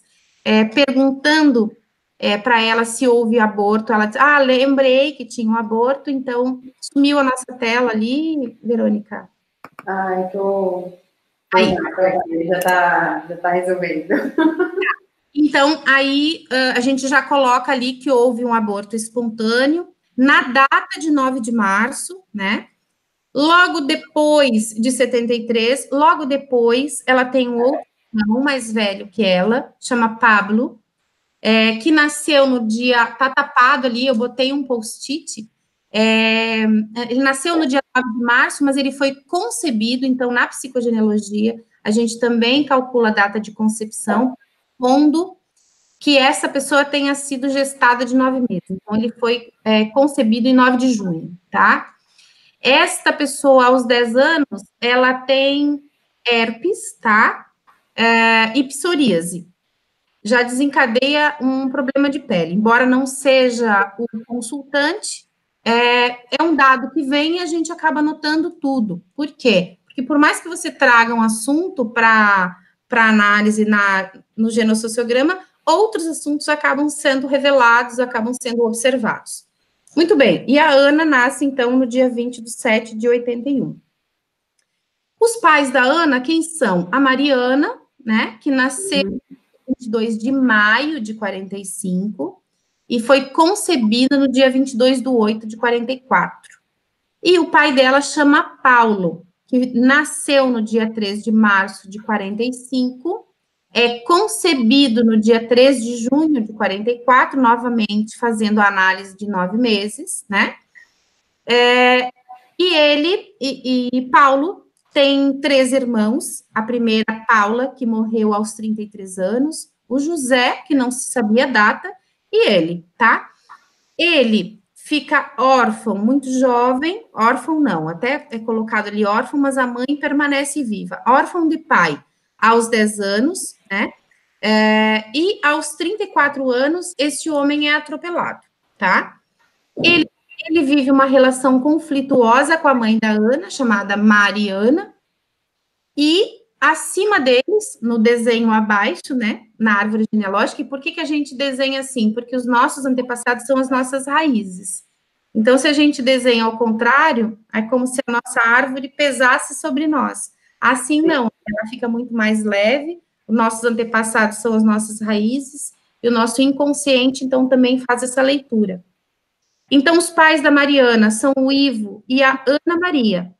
perguntando para ela se houve aborto, ela disse, lembrei que tinha um aborto, então sumiu a nossa tela ali, Verônica. Aí. Já tá resolvendo. Então, aí a gente já coloca ali que houve um aborto espontâneo, na data de 9 de março, né? Logo depois de 73, logo depois, ela tem um outro irmão mais velho que ela, chama Pablo, que nasceu no dia, tá tapado ali, eu botei um post-it, ele nasceu no dia 9 de março, mas ele foi concebido, então, na psicogenealogia, a gente também calcula a data de concepção, pondo que essa pessoa tenha sido gestada de 9 meses. Então, ele foi concebido em 9 de junho, tá? Esta pessoa, aos 10 anos, ela tem herpes, tá? E psoríase. Já desencadeia um problema de pele. Embora não seja o consultante, é um dado que vem e a gente acaba anotando tudo. Por quê? Porque por mais que você traga um assunto para análise no genossociograma, outros assuntos acabam sendo revelados, acabam sendo observados. Muito bem, e a Ana nasce, então, no dia 20/7 de 81. Os pais da Ana, quem são? A Mariana, né, que nasceu em 22 de maio de 45, e foi concebida no dia 22/8 de 44. E o pai dela chama Paulo, que nasceu no dia 3 de março de 45, é concebido no dia 3 de junho de 44, novamente fazendo a análise de 9 meses, né? E Paulo tem 3 irmãos, a primeira, Paula, que morreu aos 33 anos, o José, que não se sabia a data, e ele, tá? Ele fica órfão muito jovem, órfão não, até é colocado ali órfão, mas a mãe permanece viva. Órfão de pai aos 10 anos, né? E aos 34 anos, este homem é atropelado, tá? Ele vive uma relação conflituosa com a mãe da Ana, chamada Mariana, e acima deles, no desenho abaixo, né, na árvore genealógica, e por que a gente desenha assim? Porque os nossos antepassados são as nossas raízes. Então, se a gente desenha ao contrário, é como se a nossa árvore pesasse sobre nós. Assim, não, ela fica muito mais leve, os nossos antepassados são as nossas raízes, e o nosso inconsciente, então, também faz essa leitura. Então, os pais da Mariana são o Ivo e a Ana Maria.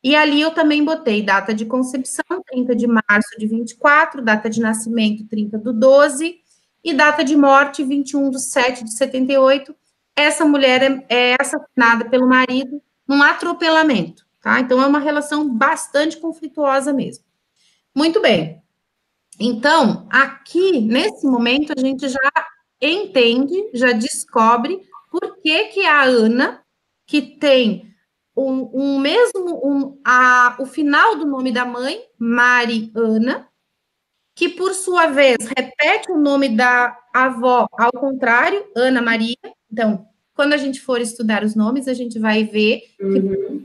E ali eu também botei data de concepção, 30 de março de 24, data de nascimento, 30/12, e data de morte, 21/7/78. Essa mulher é assassinada pelo marido num atropelamento, tá? Então, é uma relação bastante conflituosa mesmo. Muito bem. Então, aqui, nesse momento, a gente já entende, já descobre por que a Ana, que tem o final do nome da mãe, Mariana, que por sua vez repete o nome da avó ao contrário, Ana Maria. Então, quando a gente for estudar os nomes, a gente vai ver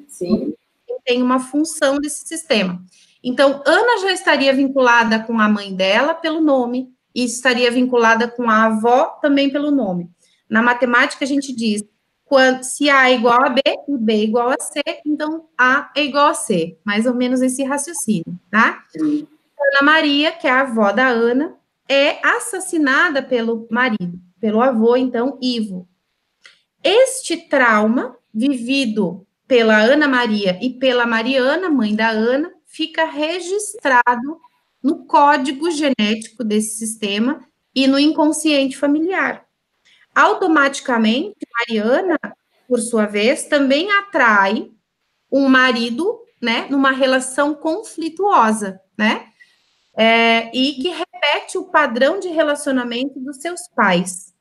Sim. que tem uma função desse sistema. Então, Ana já estaria vinculada com a mãe dela pelo nome, e estaria vinculada com a avó também pelo nome. Na matemática, a gente diz se A é igual a B e B é igual a C, então A é igual a C. Mais ou menos esse raciocínio, tá? Sim. Ana Maria, que é a avó da Ana, é assassinada pelo marido, pelo avô, então, Ivo. Este trauma, vivido pela Ana Maria e pela Mariana, mãe da Ana, fica registrado no código genético desse sistema e no inconsciente familiar. Automaticamente, Mariana, por sua vez, também atrai um marido, né, numa relação conflituosa, né, e que repete o padrão de relacionamento dos seus pais.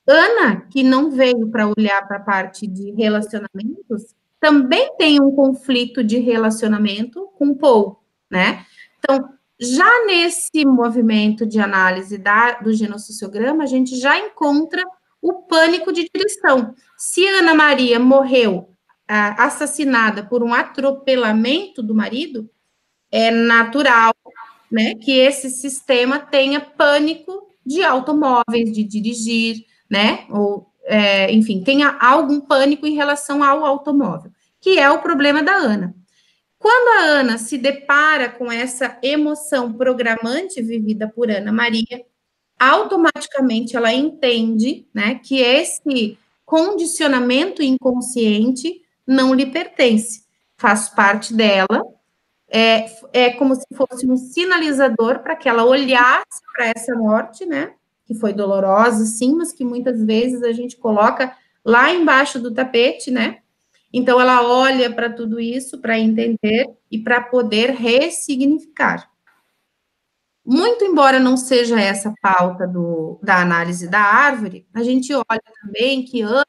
Ana, que não veio para olhar para a parte de relacionamentos, também tem um conflito de relacionamento com Paul, né? Então, já nesse movimento de análise do genossociograma, a gente já encontra o pânico de direção. Se Ana Maria morreu assassinada por um atropelamento do marido, é natural, né, que esse sistema tenha pânico de automóveis, de dirigir, né, ou, enfim, tenha algum pânico em relação ao automóvel, que é o problema da Ana. Quando a Ana se depara com essa emoção programante vivida por Ana Maria, automaticamente ela entende, né, que esse condicionamento inconsciente não lhe pertence, faz parte dela, é como se fosse um sinalizador para que ela olhasse para essa morte, né, que foi dolorosa, sim, mas que muitas vezes a gente coloca lá embaixo do tapete, né, então ela olha para tudo isso para entender e para poder ressignificar. Muito embora não seja essa a pauta da análise da árvore, a gente olha também que Ana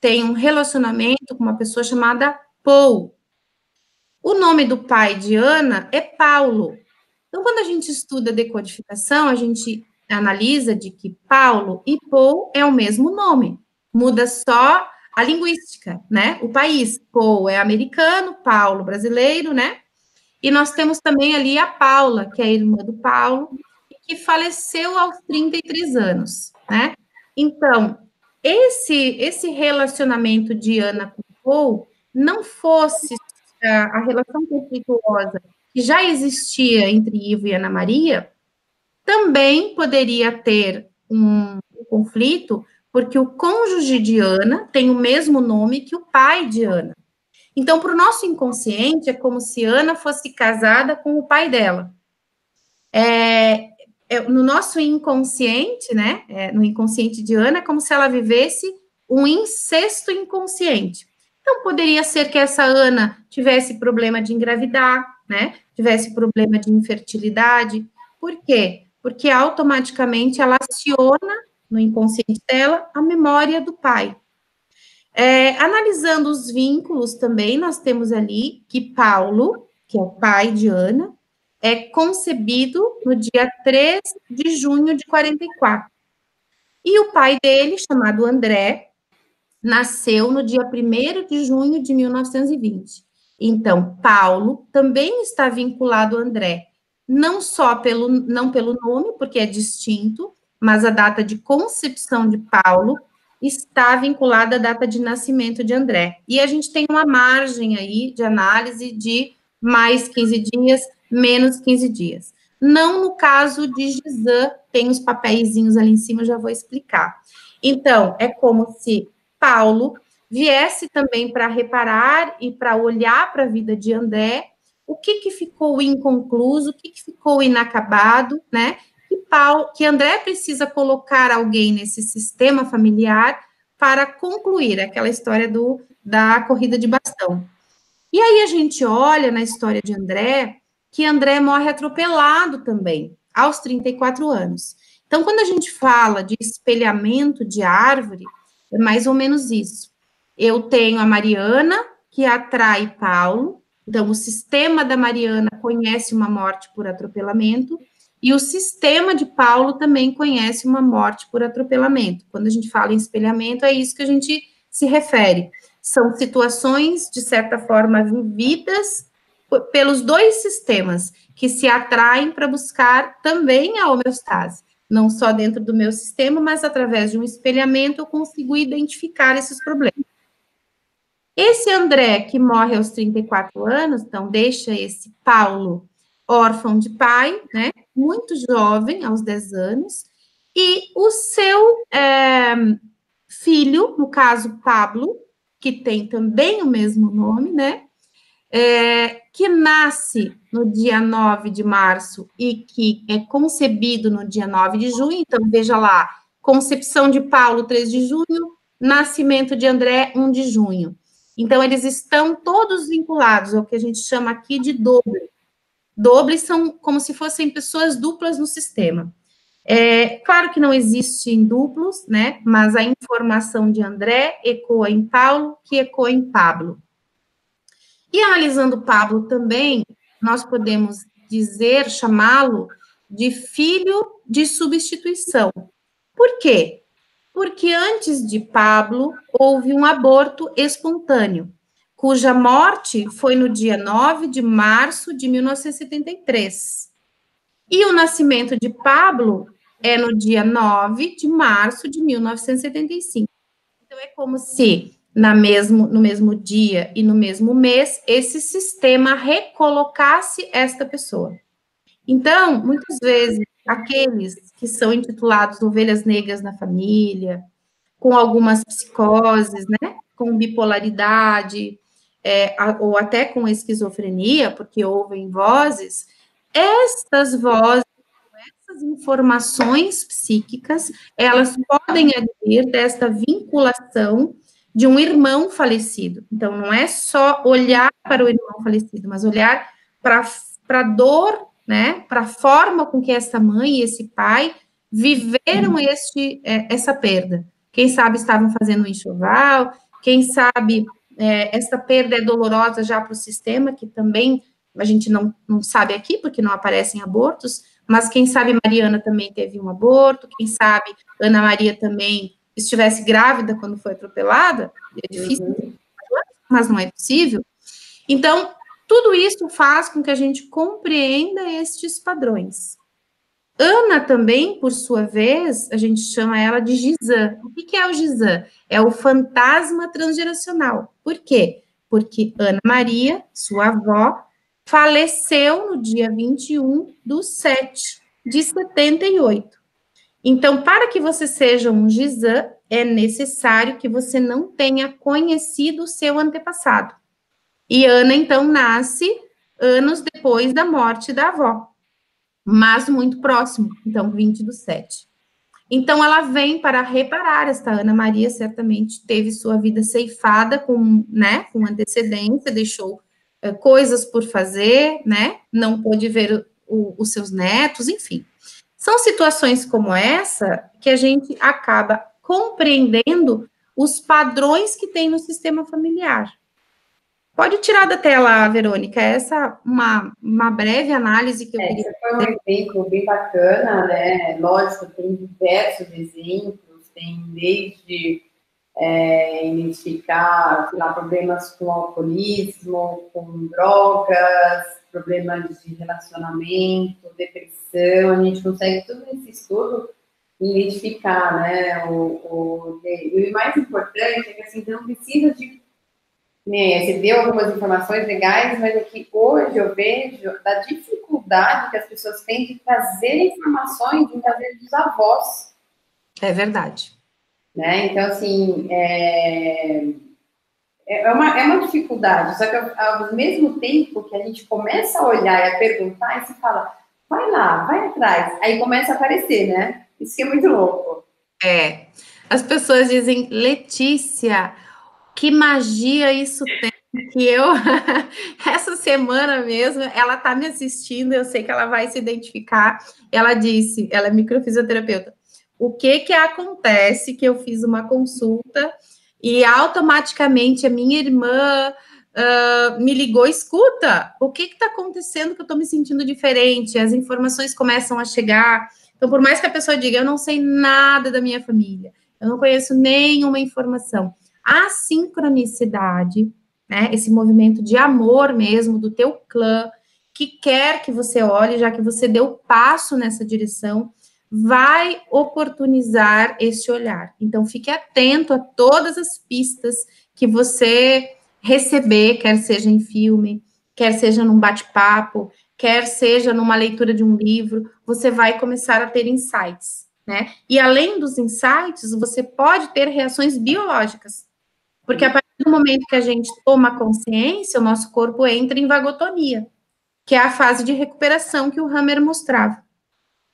tem um relacionamento com uma pessoa chamada Paul. O nome do pai de Ana é Paulo. Então, quando a gente estuda decodificação, a gente analisa de que Paulo e Paul é o mesmo nome. Muda só a linguística, né? O país. Paul é americano, Paulo brasileiro, né? E nós temos também ali a Paula, que é a irmã do Paulo, que faleceu aos 33 anos, né? Então, esse relacionamento de Ana com Paul não fosse a relação conflituosa que já existia entre Ivo e Ana Maria, também poderia ter um conflito, porque o cônjuge de Ana tem o mesmo nome que o pai de Ana. Então, para o nosso inconsciente, é como se Ana fosse casada com o pai dela. No nosso inconsciente, né? No inconsciente de Ana, é como se ela vivesse um incesto inconsciente. Então, poderia ser que essa Ana tivesse problema de engravidar, né? Tivesse problema de infertilidade. Por quê? Porque automaticamente ela aciona no inconsciente dela a memória do pai. Analisando os vínculos também, nós temos ali que Paulo, que é o pai de Ana, é concebido no dia 3 de junho de 44. E o pai dele, chamado André, nasceu no dia 1º de junho de 1920. Então, Paulo também está vinculado a André, não pelo nome, porque é distinto, mas a data de concepção de Paulo está vinculada à data de nascimento de André. E a gente tem uma margem aí de análise de mais 15 dias, menos 15 dias. Não no caso de Gisã, tem os papeizinhos ali em cima, eu já vou explicar. Então, é como se Paulo viesse também para reparar e para olhar para a vida de André, o que ficou inconcluso, o que ficou inacabado, né? Que André precisa colocar alguém nesse sistema familiar para concluir aquela história da corrida de bastão. E aí a gente olha na história de André, que André morre atropelado também, aos 34 anos. Então, quando a gente fala de espelhamento de árvore, é mais ou menos isso. Eu tenho a Mariana, que atrai Paulo, então o sistema da Mariana conhece uma morte por atropelamento, e o sistema de Paulo também conhece uma morte por atropelamento. Quando a gente fala em espelhamento, é isso que a gente se refere. São situações, de certa forma, vividas pelos dois sistemas, que se atraem para buscar também a homeostase. Não só dentro do meu sistema, mas através de um espelhamento eu consigo identificar esses problemas. Esse André, que morre aos 34 anos, então deixa esse Paulo órfão de pai, né, muito jovem, aos 10 anos, e o seu filho, no caso Pablo, que tem também o mesmo nome, né, que nasce no dia 9 de março e que é concebido no dia 9 de junho, então veja lá, concepção de Paulo, 3 de junho, nascimento de André, 1 de junho. Então, eles estão todos vinculados ao que a gente chama aqui de doble. Dobles são como se fossem pessoas duplas no sistema. Claro que não existem duplos, né? Mas a informação de André ecoa em Paulo, que ecoa em Pablo. E analisando Pablo também, nós podemos dizer, chamá-lo de filho de substituição. Por quê? Porque antes de Pablo, houve um aborto espontâneo, cuja morte foi no dia 9 de março de 1973. E o nascimento de Pablo é no dia 9 de março de 1975. Então, é como se no mesmo dia e no mesmo mês, esse sistema recolocasse esta pessoa. Então, muitas vezes, aqueles que são intitulados ovelhas negras na família, com algumas psicoses, né, com bipolaridade, ou até com esquizofrenia, porque ouvem vozes, estas vozes, essas informações psíquicas, elas podem advir desta vinculação de um irmão falecido. Então, não é só olhar para o irmão falecido, mas olhar para a dor, né, para a forma com que essa mãe e esse pai viveram essa perda. Quem sabe estavam fazendo um enxoval, quem sabe essa perda é dolorosa já para o sistema, que também a gente não sabe aqui, porque não aparecem abortos, mas quem sabe Mariana também teve um aborto, quem sabe Ana Maria também estivesse grávida quando foi atropelada, é difícil, mas não é possível. Então, tudo isso faz com que a gente compreenda estes padrões. Ana também, por sua vez, a gente chama ela de Gisã. O que é o Gisã? É o fantasma transgeracional. Por quê? Porque Ana Maria, sua avó, faleceu no dia 21/7 de 78. Então, para que você seja um Gisã, é necessário que você não tenha conhecido o seu antepassado. E Ana, então, nasce anos depois da morte da avó, mas muito próximo, então, 20/7. Então, ela vem para reparar. Esta Ana Maria certamente teve sua vida ceifada com, né, com antecedência, deixou coisas por fazer, né, não pôde ver os seus netos, enfim. São situações como essa que a gente acaba compreendendo os padrões que tem no sistema familiar. Pode tirar da tela, Verônica, essa é uma breve análise que eu queria Esse foi um exemplo bem bacana, né? Lógico, tem diversos exemplos, tem desde identificar, sei lá, problemas com alcoolismo, com drogas, problemas de relacionamento, depressão, a gente consegue tudo nesse estudo identificar, né? E o mais importante é que assim, não precisa de. Né, você deu algumas informações legais, mas é que hoje eu vejo da dificuldade que as pessoas têm de trazer informações em trazer dos avós. É verdade. Né? Então, assim, é uma dificuldade, só que ao mesmo tempo que a gente começa a olhar e a perguntar, e se fala, vai lá, vai atrás, aí começa a aparecer, né? Isso que é muito louco. As pessoas dizem, Letícia, que magia isso tem, que eu, essa semana mesmo, ela tá me assistindo, eu sei que ela vai se identificar, ela disse, ela é microfisioterapeuta, o que acontece que eu fiz uma consulta e automaticamente a minha irmã me ligou, escuta, o que está acontecendo que eu estou me sentindo diferente? As informações começam a chegar. Então, por mais que a pessoa diga, eu não sei nada da minha família, eu não conheço nenhuma informação, a sincronicidade, né, esse movimento de amor mesmo do teu clã, que quer que você olhe, já que você deu passo nessa direção, vai oportunizar esse olhar. Então, fique atento a todas as pistas que você receber, quer seja em filme, quer seja num bate-papo, quer seja numa leitura de um livro, você vai começar a ter insights, né? E além dos insights, você pode ter reações biológicas, porque a partir do momento que a gente toma consciência, o nosso corpo entra em vagotonia, que é a fase de recuperação que o Hammer mostrava.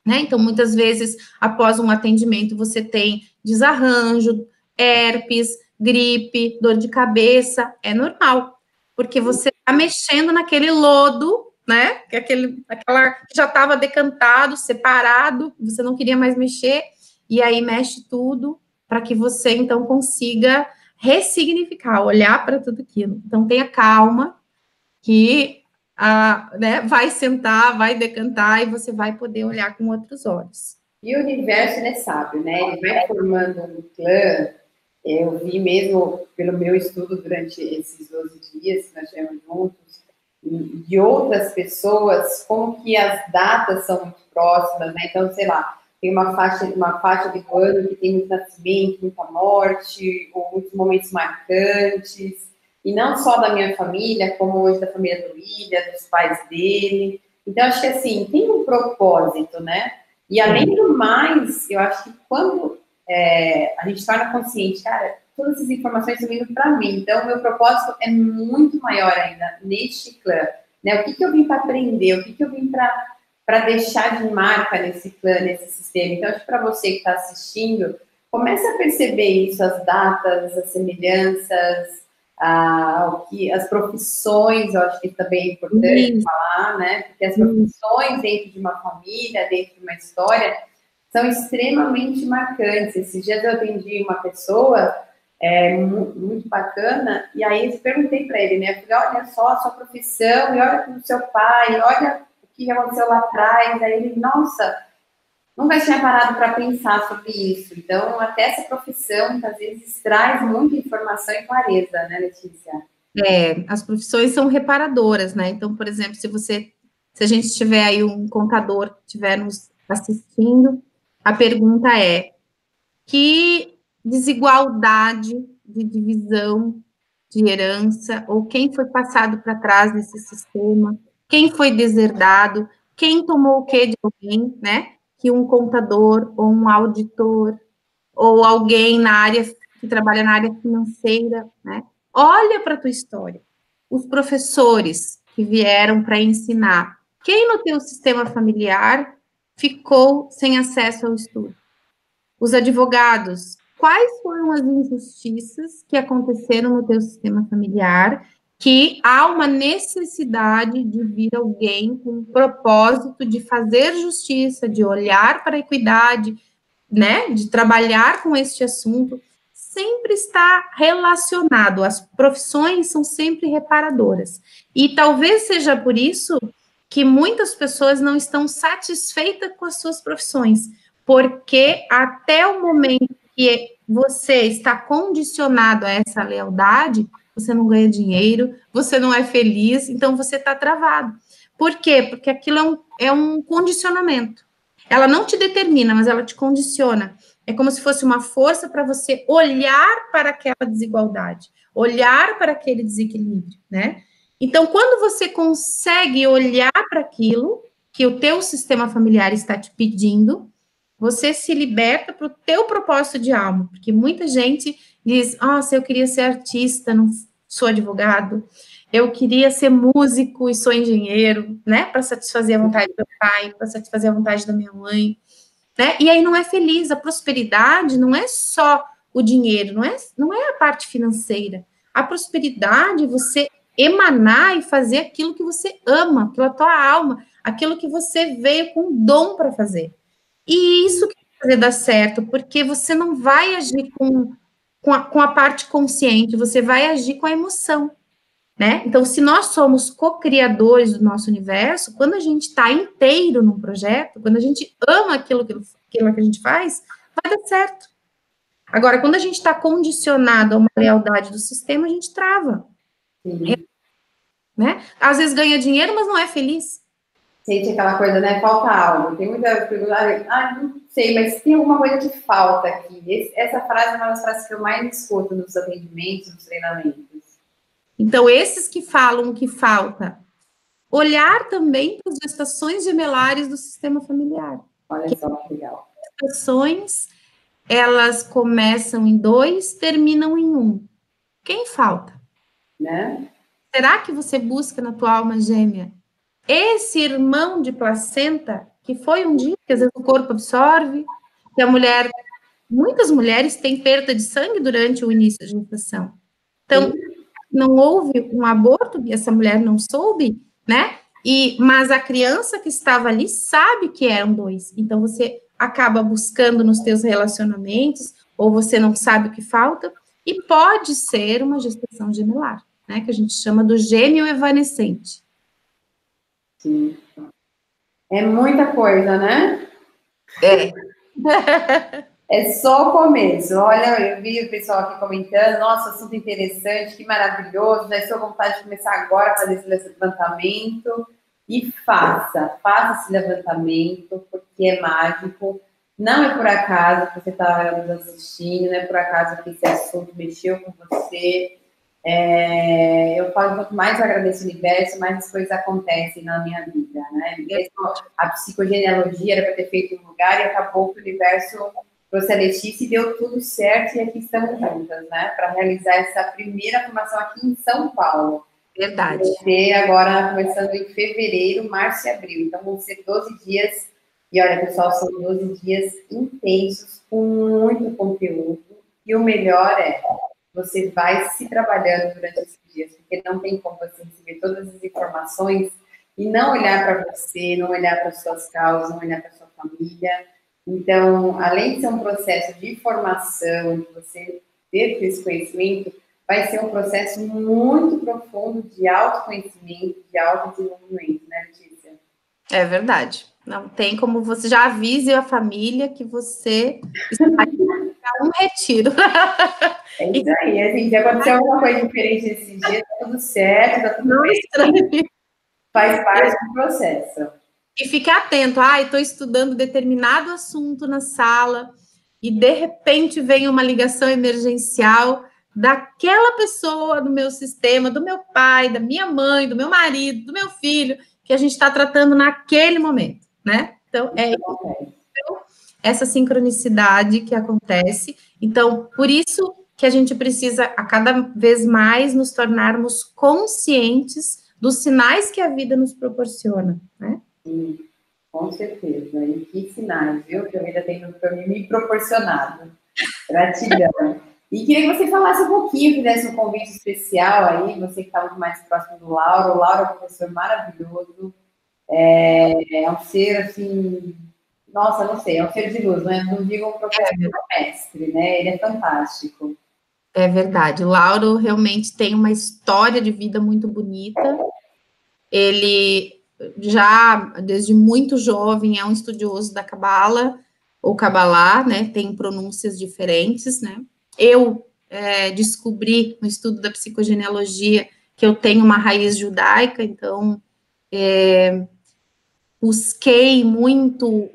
Né? Então, muitas vezes, após um atendimento, você tem desarranjo, herpes, gripe, dor de cabeça, é normal, porque você está mexendo naquele lodo, né? Aquela que já estava decantado, separado, você não queria mais mexer, e aí mexe tudo para que você então consiga ressignificar, olhar para tudo aquilo. Então, tenha calma, que né, vai sentar, vai decantar e você vai poder olhar com outros olhos. E o universo, ele é sábio, né? Ele vai formando um clã. Eu vi mesmo pelo meu estudo durante esses 12 dias que nós tivemos juntos, de outras pessoas, como que as datas são muito próximas, né? Então, sei lá, tem uma faixa do ano que tem muito nascimento, muita morte, ou muitos momentos marcantes, e não só da minha família, como hoje da família do William, dos pais dele. Então, acho que assim, tem um propósito, né? E além do mais, eu acho que quando a gente torna consciente, cara, todas essas informações estão vindo para mim, então o meu propósito é muito maior ainda neste clã, né? O que eu vim para aprender, o que eu vim para deixar de marca nesse clã, nesse sistema. Então, acho que para você que está assistindo, comece a perceber isso, as datas, as semelhanças, as profissões, eu acho que também é importante falar, né? Porque as profissões dentro de uma família, dentro de uma história, são extremamente marcantes. Esses dias eu atendi uma pessoa muito bacana, e aí eu perguntei para ele, né? Eu falei, olha só a sua profissão, e olha o seu pai, olha o que aconteceu lá atrás. Aí ele, nossa, nunca tinha parado para pensar sobre isso. Então, até essa profissão, às vezes, traz muita informação e clareza, né, Letícia? As profissões são reparadoras, né? Então, por exemplo, se a gente tiver aí um contador que estiver nos assistindo, a pergunta é: que desigualdade de divisão de herança, ou quem foi passado para trás nesse sistema, quem foi deserdado, quem tomou o que de alguém, né? Que um contador, ou um auditor, ou alguém na área que trabalha na área financeira, né? Olha para a tua história. Os professores que vieram para ensinar. Quem no teu sistema familiar ficou sem acesso ao estudo? Os advogados, quais foram as injustiças que aconteceram no teu sistema familiar, que há uma necessidade de vir alguém com o propósito de fazer justiça, de olhar para a equidade, né, de trabalhar com este assunto, sempre está relacionado, as profissões são sempre reparadoras. E talvez seja por isso que muitas pessoas não estão satisfeitas com as suas profissões, porque até o momento que você está condicionado a essa lealdade, você não ganha dinheiro, você não é feliz, então você está travado. Por quê? Porque aquilo é um condicionamento. Ela não te determina, mas ela te condiciona. É como se fosse uma força para você olhar para aquela desigualdade, olhar para aquele desequilíbrio, né? Então, quando você consegue olhar para aquilo que o teu sistema familiar está te pedindo, você se liberta para o teu propósito de alma, porque muita gente diz, nossa, eu queria ser artista, não sou advogado, eu queria ser músico e sou engenheiro, né, para satisfazer a vontade do meu pai, para satisfazer a vontade da minha mãe, né, e aí não é feliz, a prosperidade não é só o dinheiro, não é a parte financeira, a prosperidade, você emanar e fazer aquilo que você ama, aquilo a tua alma, aquilo que você veio com dom para fazer. E isso que vai fazer dar certo, porque você não vai agir com a parte consciente, você vai agir com a emoção, né? Então, se nós somos co-criadores do nosso universo, quando a gente está inteiro num projeto, quando a gente ama aquilo que a gente faz, vai dar certo. Agora, quando a gente está condicionado a uma lealdade do sistema, a gente trava. Sim. Né? Às vezes ganha dinheiro, mas não é feliz. Sente aquela coisa, né? Falta algo. Tem muita pergunta, não sei, mas tem alguma coisa que falta aqui. Essa frase é uma das frases que eu mais escuto nos atendimentos, nos treinamentos. Então, esses que falam que falta, olhar também para as gestações gemelares do sistema familiar. Olha só que legal. As gestações, elas começam em 2, terminam em 1. Quem falta? Né? Será que você busca na tua alma gêmea esse irmão de placenta que foi um dia, que às vezes o corpo absorve, que a mulher, muitas mulheres têm perda de sangue durante o início da gestação. Então, não houve um aborto, e essa mulher não soube, né? Mas a criança que estava ali sabe que eram 2. Então, você acaba buscando nos teus relacionamentos, ou você não sabe o que falta, e pode ser uma gestação gemelar, né? Que a gente chama do gêmeo evanescente. Sim. É muita coisa, né? É. É só o começo. Olha, eu vi o pessoal aqui comentando, nossa, assunto interessante, que maravilhoso, já estou com vontade de começar agora a fazer esse levantamento. E faça esse levantamento, porque é mágico. Não é por acaso que você está nos assistindo, não é por acaso que esse assunto mexeu com você. Eu falo, quanto mais eu agradeço o universo, mais as coisas acontecem na minha vida, né? A psicogenealogia era para ter feito em um lugar e acabou que o universo trouxe a Letícia e deu tudo certo, e aqui estamos juntas, né? Para realizar essa primeira formação aqui em São Paulo. Verdade. Vai ser agora, começando em fevereiro, março e abril. Então, vão ser 12 dias. E olha, pessoal, são 12 dias intensos, com muito conteúdo. E o melhor é, você vai se trabalhando durante esses dias, porque não tem como você receber todas as informações e não olhar para você, não olhar para as suas causas, não olhar para a sua família. Então, além de ser um processo de formação, de você ter esse conhecimento, vai ser um processo muito profundo de autoconhecimento, de autodesenvolvimento, né, Letícia? É verdade. Não tem como você já avise a família que você está indo para um retiro. É isso aí. Assim, se acontecer alguma coisa diferente nesse dia, tá tudo certo, tá tudo Não bem. estranhe. Faz parte do processo. E fique atento. Estou estudando determinado assunto na sala e, de repente, vem uma ligação emergencial daquela pessoa do meu sistema, do meu pai, da minha mãe, do meu marido, do meu filho, que a gente está tratando naquele momento, né? Então, essa sincronicidade que acontece. Então, por isso que a gente precisa, a cada vez mais, nos tornarmos conscientes dos sinais que a vida nos proporciona, né? Sim. Com certeza. E que sinais, viu? Que a vida tem me proporcionado. Gratidão. E queria que você falasse um pouquinho, fizesse um convite especial aí, você que está muito mais próximo do Lauro. O Lauro é um professor maravilhoso, é um ser assim, nossa, não sei, é um ser de luz, né? Não digo um professor, é um mestre, né? Ele é fantástico. É verdade. O Lauro realmente tem uma história de vida muito bonita. Ele já, desde muito jovem, é um estudioso da Cabala, ou Cabalá, né? Tem pronúncias diferentes, né? Eu descobri no estudo da psicogenealogia que eu tenho uma raiz judaica, então busquei muito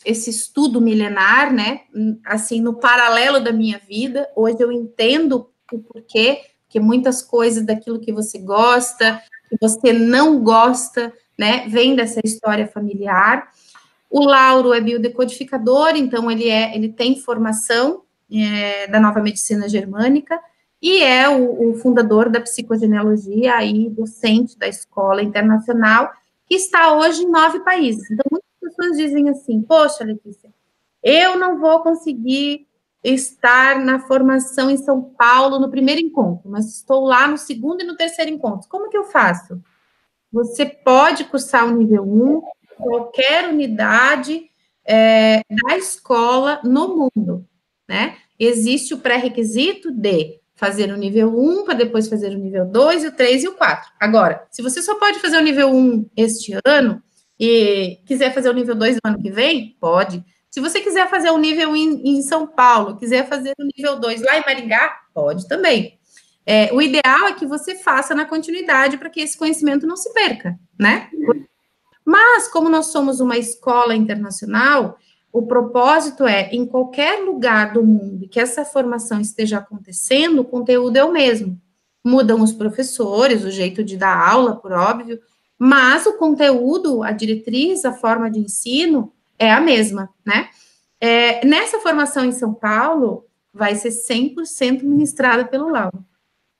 esse estudo milenar, né? Assim, no paralelo da minha vida. Hoje eu entendo o porquê, porque muitas coisas daquilo que você gosta, que você não gosta, né, vem dessa história familiar. O Lauro é biodecodificador, então ele tem formação da nova medicina germânica e é o fundador da psicogenealogia e docente da escola internacional, que está hoje em 9 países. Então, muitas pessoas dizem assim, poxa, Letícia, eu não vou conseguir estar na formação em São Paulo no primeiro encontro, mas estou lá no segundo e no terceiro encontro. Como que eu faço? Você pode cursar o nível 1, qualquer unidade da escola no mundo, né? Existe o pré-requisito de fazer o nível 1 para depois fazer o nível 2, o 3 e o 4. Agora, se você só pode fazer o nível 1 este ano e quiser fazer o nível 2 no ano que vem, pode. Se você quiser fazer o nível 1 em São Paulo, quiser fazer o nível 2 lá em Maringá, pode também. O ideal é que você faça na continuidade para que esse conhecimento não se perca, né? Mas, como nós somos uma escola internacional, o propósito é, em qualquer lugar do mundo que essa formação esteja acontecendo, o conteúdo é o mesmo. Mudam os professores, o jeito de dar aula, por óbvio, mas o conteúdo, a diretriz, a forma de ensino é a mesma, né? Nessa formação em São Paulo, vai ser 100% ministrada pelo Lauro.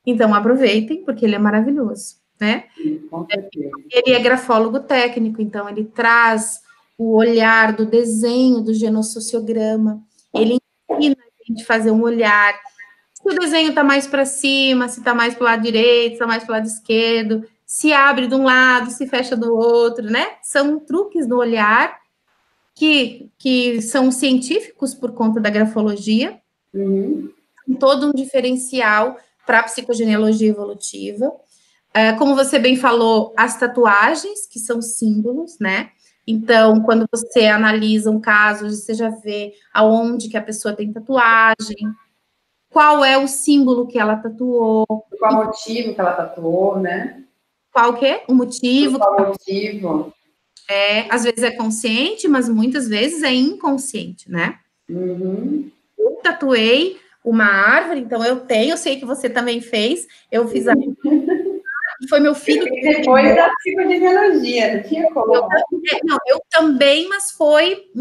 Então, aproveitem, porque ele é maravilhoso, né? Com certeza. Ele é grafólogo técnico, então ele traz o olhar do desenho, do genossociograma, ele ensina a gente a fazer um olhar, se o desenho está mais para cima, se está mais para o lado direito, se está mais para o lado esquerdo, se abre de um lado, se fecha do outro, né? São truques do olhar que são científicos por conta da grafologia, todo um diferencial para a psicogenealogia evolutiva. Como você bem falou, as tatuagens, que são símbolos, né? Então, quando você analisa um caso, você já vê aonde que a pessoa tem tatuagem, qual é o símbolo que ela tatuou. Qual o motivo que ela tatuou, né? Qual que é o motivo. Qual o motivo. Às vezes é consciente, mas muitas vezes é inconsciente, né? Eu tatuei uma árvore, então eu sei que você também fez, eu fiz a... Foi meu filho. Depois da psicogenealogia, não tinha como. Eu também, mas foi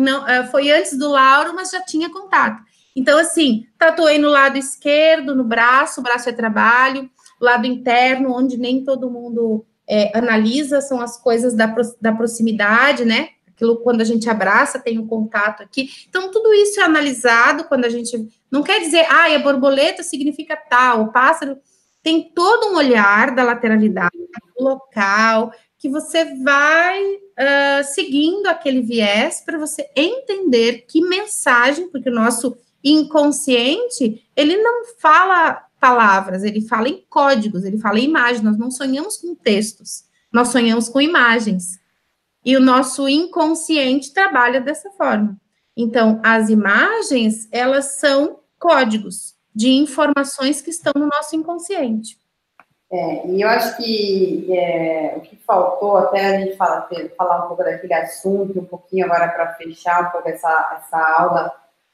antes do Lauro, mas já tinha contato. Então, assim, tatuei no lado esquerdo, no braço, o braço é trabalho, lado interno, onde nem todo mundo analisa, são as coisas da proximidade, né? Aquilo quando a gente abraça, tem um contato aqui. Então, tudo isso é analisado quando a gente... Não quer dizer, a borboleta significa tal, o pássaro... Tem todo um olhar da lateralidade, do local, que você vai seguindo aquele viés para você entender que mensagem, porque o nosso inconsciente, ele não fala palavras, ele fala em códigos, ele fala em imagens, nós não sonhamos com textos, nós sonhamos com imagens. E o nosso inconsciente trabalha dessa forma. Então, as imagens, elas são códigos de informações que estão no nosso inconsciente. E eu acho que o que faltou, até a gente falar um pouco daquele assunto, um pouquinho agora para fechar um pouco essa aula,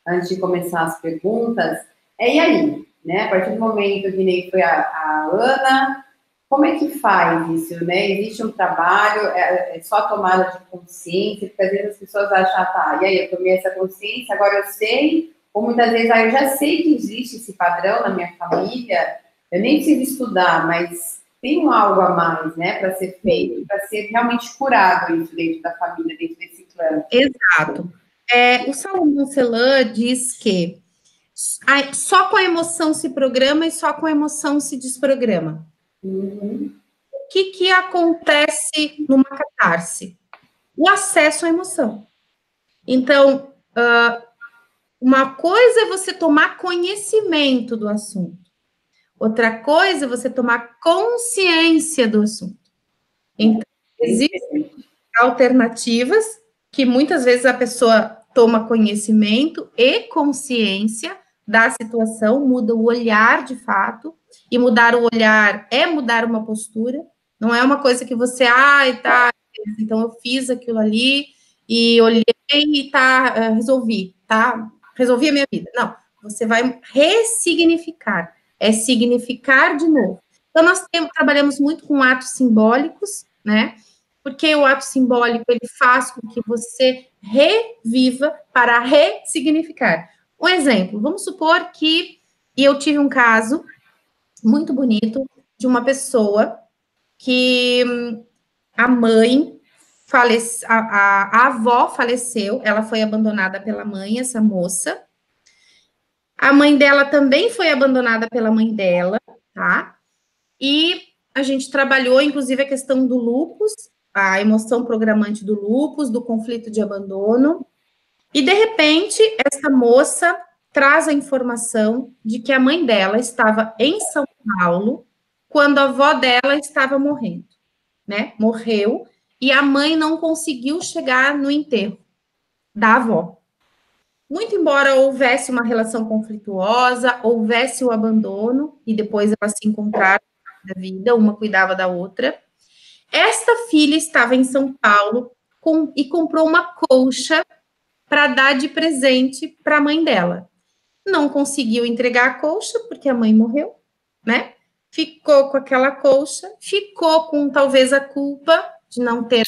antes de começar as perguntas, e aí? Né? A partir do momento que nem foi a Ana, como é que faz isso? Né? Existe um trabalho, é só tomada de consciência, porque às vezes as pessoas acham, e aí eu tomei essa consciência, agora eu sei, ou muitas vezes eu já sei que existe esse padrão na minha família, eu nem preciso estudar, mas tem algo a mais, né, para ser feito, para ser realmente curado isso dentro da família, dentro desse Exato. O Salomão Celan diz que só com a emoção se programa e só com a emoção se desprograma. Uhum. O que acontece numa catarse? O acesso à emoção. Então, uma coisa é você tomar conhecimento do assunto. Outra coisa é você tomar consciência do assunto. Então, existem alternativas que muitas vezes a pessoa toma conhecimento e consciência da situação, muda o olhar de fato, e mudar o olhar é mudar uma postura, não é uma coisa que você, tá, então eu fiz aquilo ali e olhei e tá, resolvi a minha vida. Não, você vai ressignificar, é significar de novo. Então, nós trabalhamos muito com atos simbólicos, né? Porque o ato simbólico, ele faz com que você reviva para ressignificar. Um exemplo, vamos supor que eu tive um caso muito bonito de uma pessoa que a mãe faleceu, a avó faleceu, ela foi abandonada pela mãe, essa moça. A mãe dela também foi abandonada pela mãe dela, tá? E a gente trabalhou, inclusive, a questão do lupus, a emoção programante do lupus, do conflito de abandono. E, de repente, essa moça traz a informação de que a mãe dela estava em São Paulo quando a avó dela estava morrendo, né? Morreu, e a mãe não conseguiu chegar no enterro da avó. Muito embora houvesse uma relação conflituosa, houvesse o abandono, e depois elas se encontraram da vida, uma cuidava da outra. Esta filha estava em São Paulo e comprou uma colcha para dar de presente para a mãe dela. Não conseguiu entregar a colcha porque a mãe morreu, né? Ficou com aquela colcha, ficou com talvez a culpa de não ter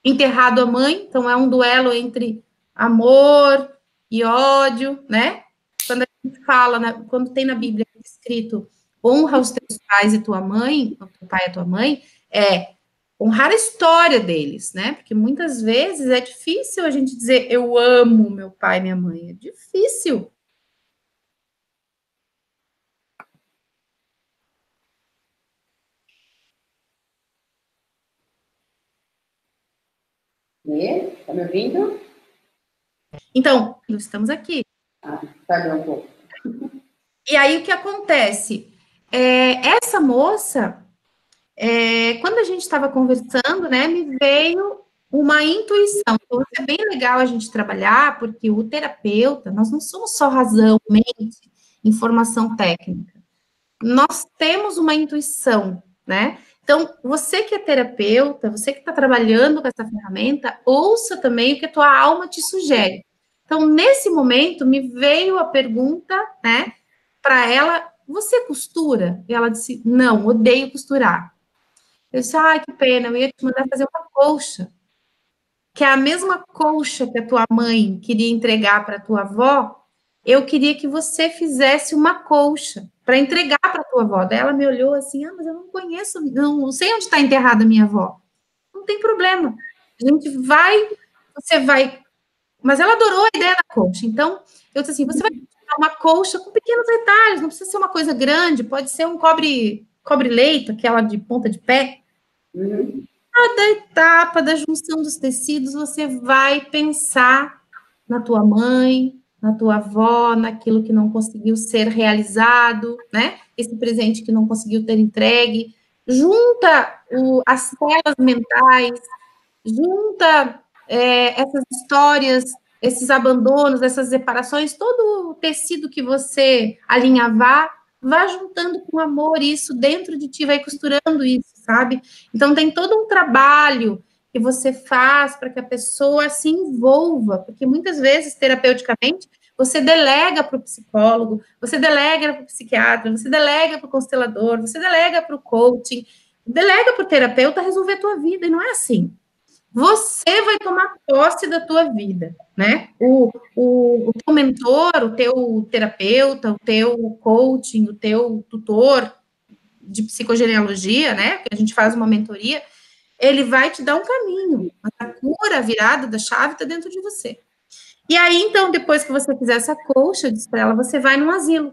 enterrado a mãe. Então é um duelo entre amor e ódio, né? Quando a gente fala, quando tem na Bíblia escrito honra os teus pais e tua mãe, o teu pai e a tua mãe, é honrar a história deles, né? Porque muitas vezes é difícil a gente dizer eu amo meu pai e minha mãe, é difícil. Tá me ouvindo? Então, nós estamos aqui. Perdão um pouco. E aí o que acontece? Essa moça, quando a gente estava conversando, né, me veio uma intuição. Então, é bem legal a gente trabalhar, porque o terapeuta, nós não somos só razão, mente, informação técnica. Nós temos uma intuição, né? Então, você que é terapeuta, você que está trabalhando com essa ferramenta, ouça também o que a tua alma te sugere. Então, nesse momento, me veio a pergunta, né, para ela, você costura? E ela disse, não, odeio costurar. Eu disse, que pena, eu ia te mandar fazer uma colcha, que é a mesma colcha que a tua mãe queria entregar para a tua avó, eu queria que você fizesse uma colcha para entregar para a tua avó. Daí ela me olhou assim, mas eu não conheço, não sei onde está enterrada a minha avó. Não tem problema, a gente vai, você vai... Mas ela adorou a ideia da colcha, então eu disse assim, você vai fazer uma colcha com pequenos detalhes, não precisa ser uma coisa grande, pode ser um cobre-leito, aquela de ponta de pé. Cada etapa da junção dos tecidos, você vai pensar na tua mãe, na tua avó, naquilo que não conseguiu ser realizado, né? Esse presente que não conseguiu ter entregue. Junta as telas mentais, junta essas histórias, esses abandonos, essas separações, todo o tecido que você alinhavar, vá juntando com amor isso dentro de ti, vai costurando isso, sabe? Então, tem todo um trabalho que você faz para que a pessoa se envolva, porque muitas vezes, terapeuticamente, você delega para o psicólogo, você delega para o psiquiatra, você delega para o constelador, você delega para o coaching, delega para o terapeuta resolver a tua vida, e não é assim. Você vai tomar posse da tua vida, né? O teu mentor, o teu terapeuta, o teu coaching, o teu tutor de psicogenealogia, né? Que a gente faz uma mentoria, ele vai te dar um caminho, mas a cura, a virada da chave está dentro de você. E aí, então, depois que você fizer essa coach, eu disse para ela, você vai num asilo.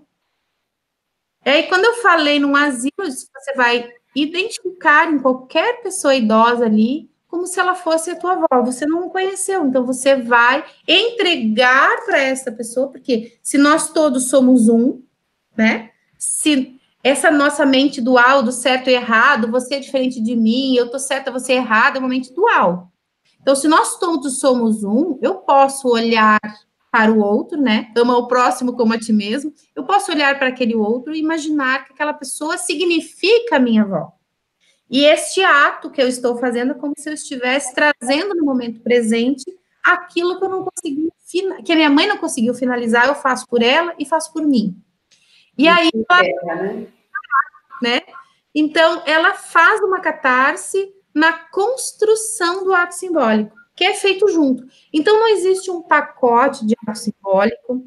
E aí, quando eu falei num asilo, eu disse, você vai identificar em qualquer pessoa idosa ali, como se ela fosse a tua avó, você não conheceu, então você vai entregar para essa pessoa, porque se nós todos somos um, né, se essa nossa mente dual, do certo e errado, você é diferente de mim, eu tô certa, você é errada, é uma mente dual. Então, se nós todos somos um, eu posso olhar para o outro, né? Ama o próximo como a ti mesmo. Eu posso olhar para aquele outro e imaginar que aquela pessoa significa a minha avó. E este ato que eu estou fazendo é como se eu estivesse trazendo no momento presente aquilo que eu não consegui, que a minha mãe não conseguiu finalizar, eu faço por ela e faço por mim. E aí, né? Então, ela faz uma catarse na construção do ato simbólico, que é feito junto. Então, não existe um pacote de ato simbólico,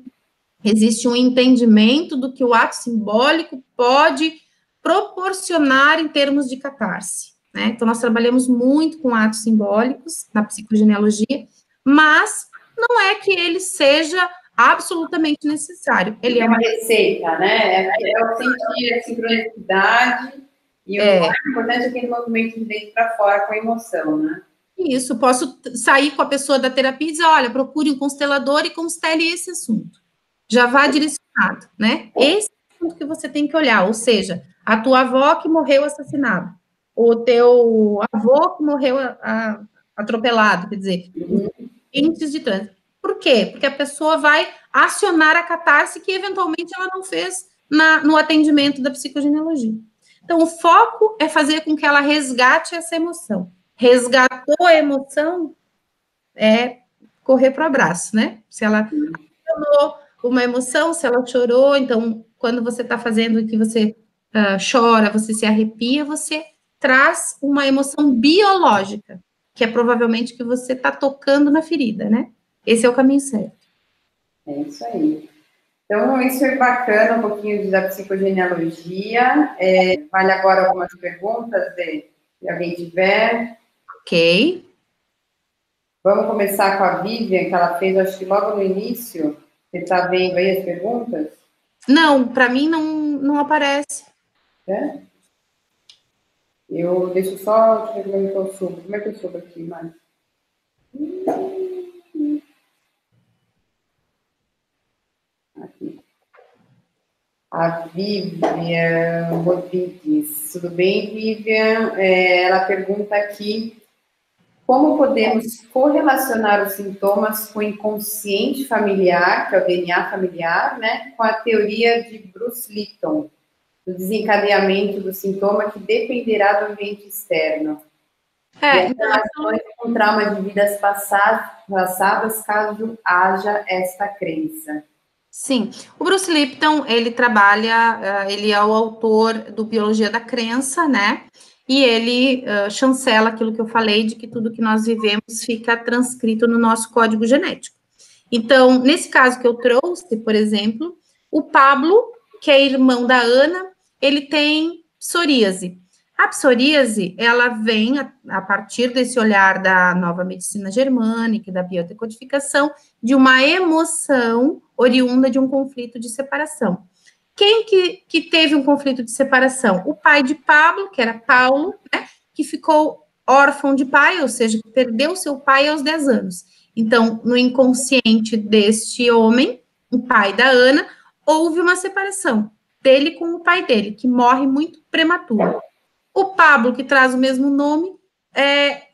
existe um entendimento do que o ato simbólico pode proporcionar em termos de catarse, né? Então, nós trabalhamos muito com atos simbólicos na psicogenealogia, mas não é que ele seja absolutamente necessário. Ele é uma receita, né? É o sentir a sincronicidade e o mais importante é aquele movimento de dentro para fora com a emoção, né? Isso, posso sair com a pessoa da terapia e dizer, olha, procure um constelador e constele esse assunto. Já vá direcionado, né? Esse é o assunto que você tem que olhar, ou seja, a tua avó que morreu assassinada, o teu avô que morreu atropelado, quer dizer, índices de trânsito. Por quê? Porque a pessoa vai acionar a catarse que eventualmente ela não fez no atendimento da psicogenealogia. Então, o foco é fazer com que ela resgate essa emoção. Resgatou a emoção, é correr para o abraço, né? Se ela acionou uma emoção, se ela chorou, então, quando você está fazendo o que você chora, você se arrepia, você traz uma emoção biológica, que é provavelmente que você está tocando na ferida, né? Esse é o caminho certo. É isso aí. Então, isso foi bacana, um pouquinho da psicogenealogia. Vale agora algumas perguntas, se alguém tiver. Ok. Vamos começar com a Vivian, que ela fez, acho que logo no início. Você está vendo aí as perguntas? Não, para mim não aparece. É? Eu deixo só, deixa eu ver como é que eu subo. Como é que eu subo aqui, mais? Aqui. A Vivian Rodrigues. Tudo bem, Vivian? Ela pergunta aqui como podemos correlacionar os sintomas com o inconsciente familiar, que é o DNA familiar, né, com a teoria de Bruce Lipton, do desencadeamento do sintoma que dependerá do ambiente externo. E as relações com trauma de vidas passadas, caso haja esta crença. Sim, o Bruce Lipton, ele trabalha, ele é o autor do Biologia da Crença, né? E ele chancela aquilo que eu falei, de que tudo que nós vivemos fica transcrito no nosso código genético. Então, nesse caso que eu trouxe, por exemplo, o Pablo, que é irmão da Ana, ele tem psoríase. A psoríase, ela vem a partir desse olhar da nova medicina germânica, da biodecodificação, de uma emoção oriunda de um conflito de separação. Quem que teve um conflito de separação? O pai de Pablo, que era Paulo, né, que ficou órfão de pai, ou seja, perdeu seu pai aos 10 anos. Então, no inconsciente deste homem, o pai da Ana, houve uma separação dele com o pai dele, que morre muito prematuro. O Pablo, que traz o mesmo nome,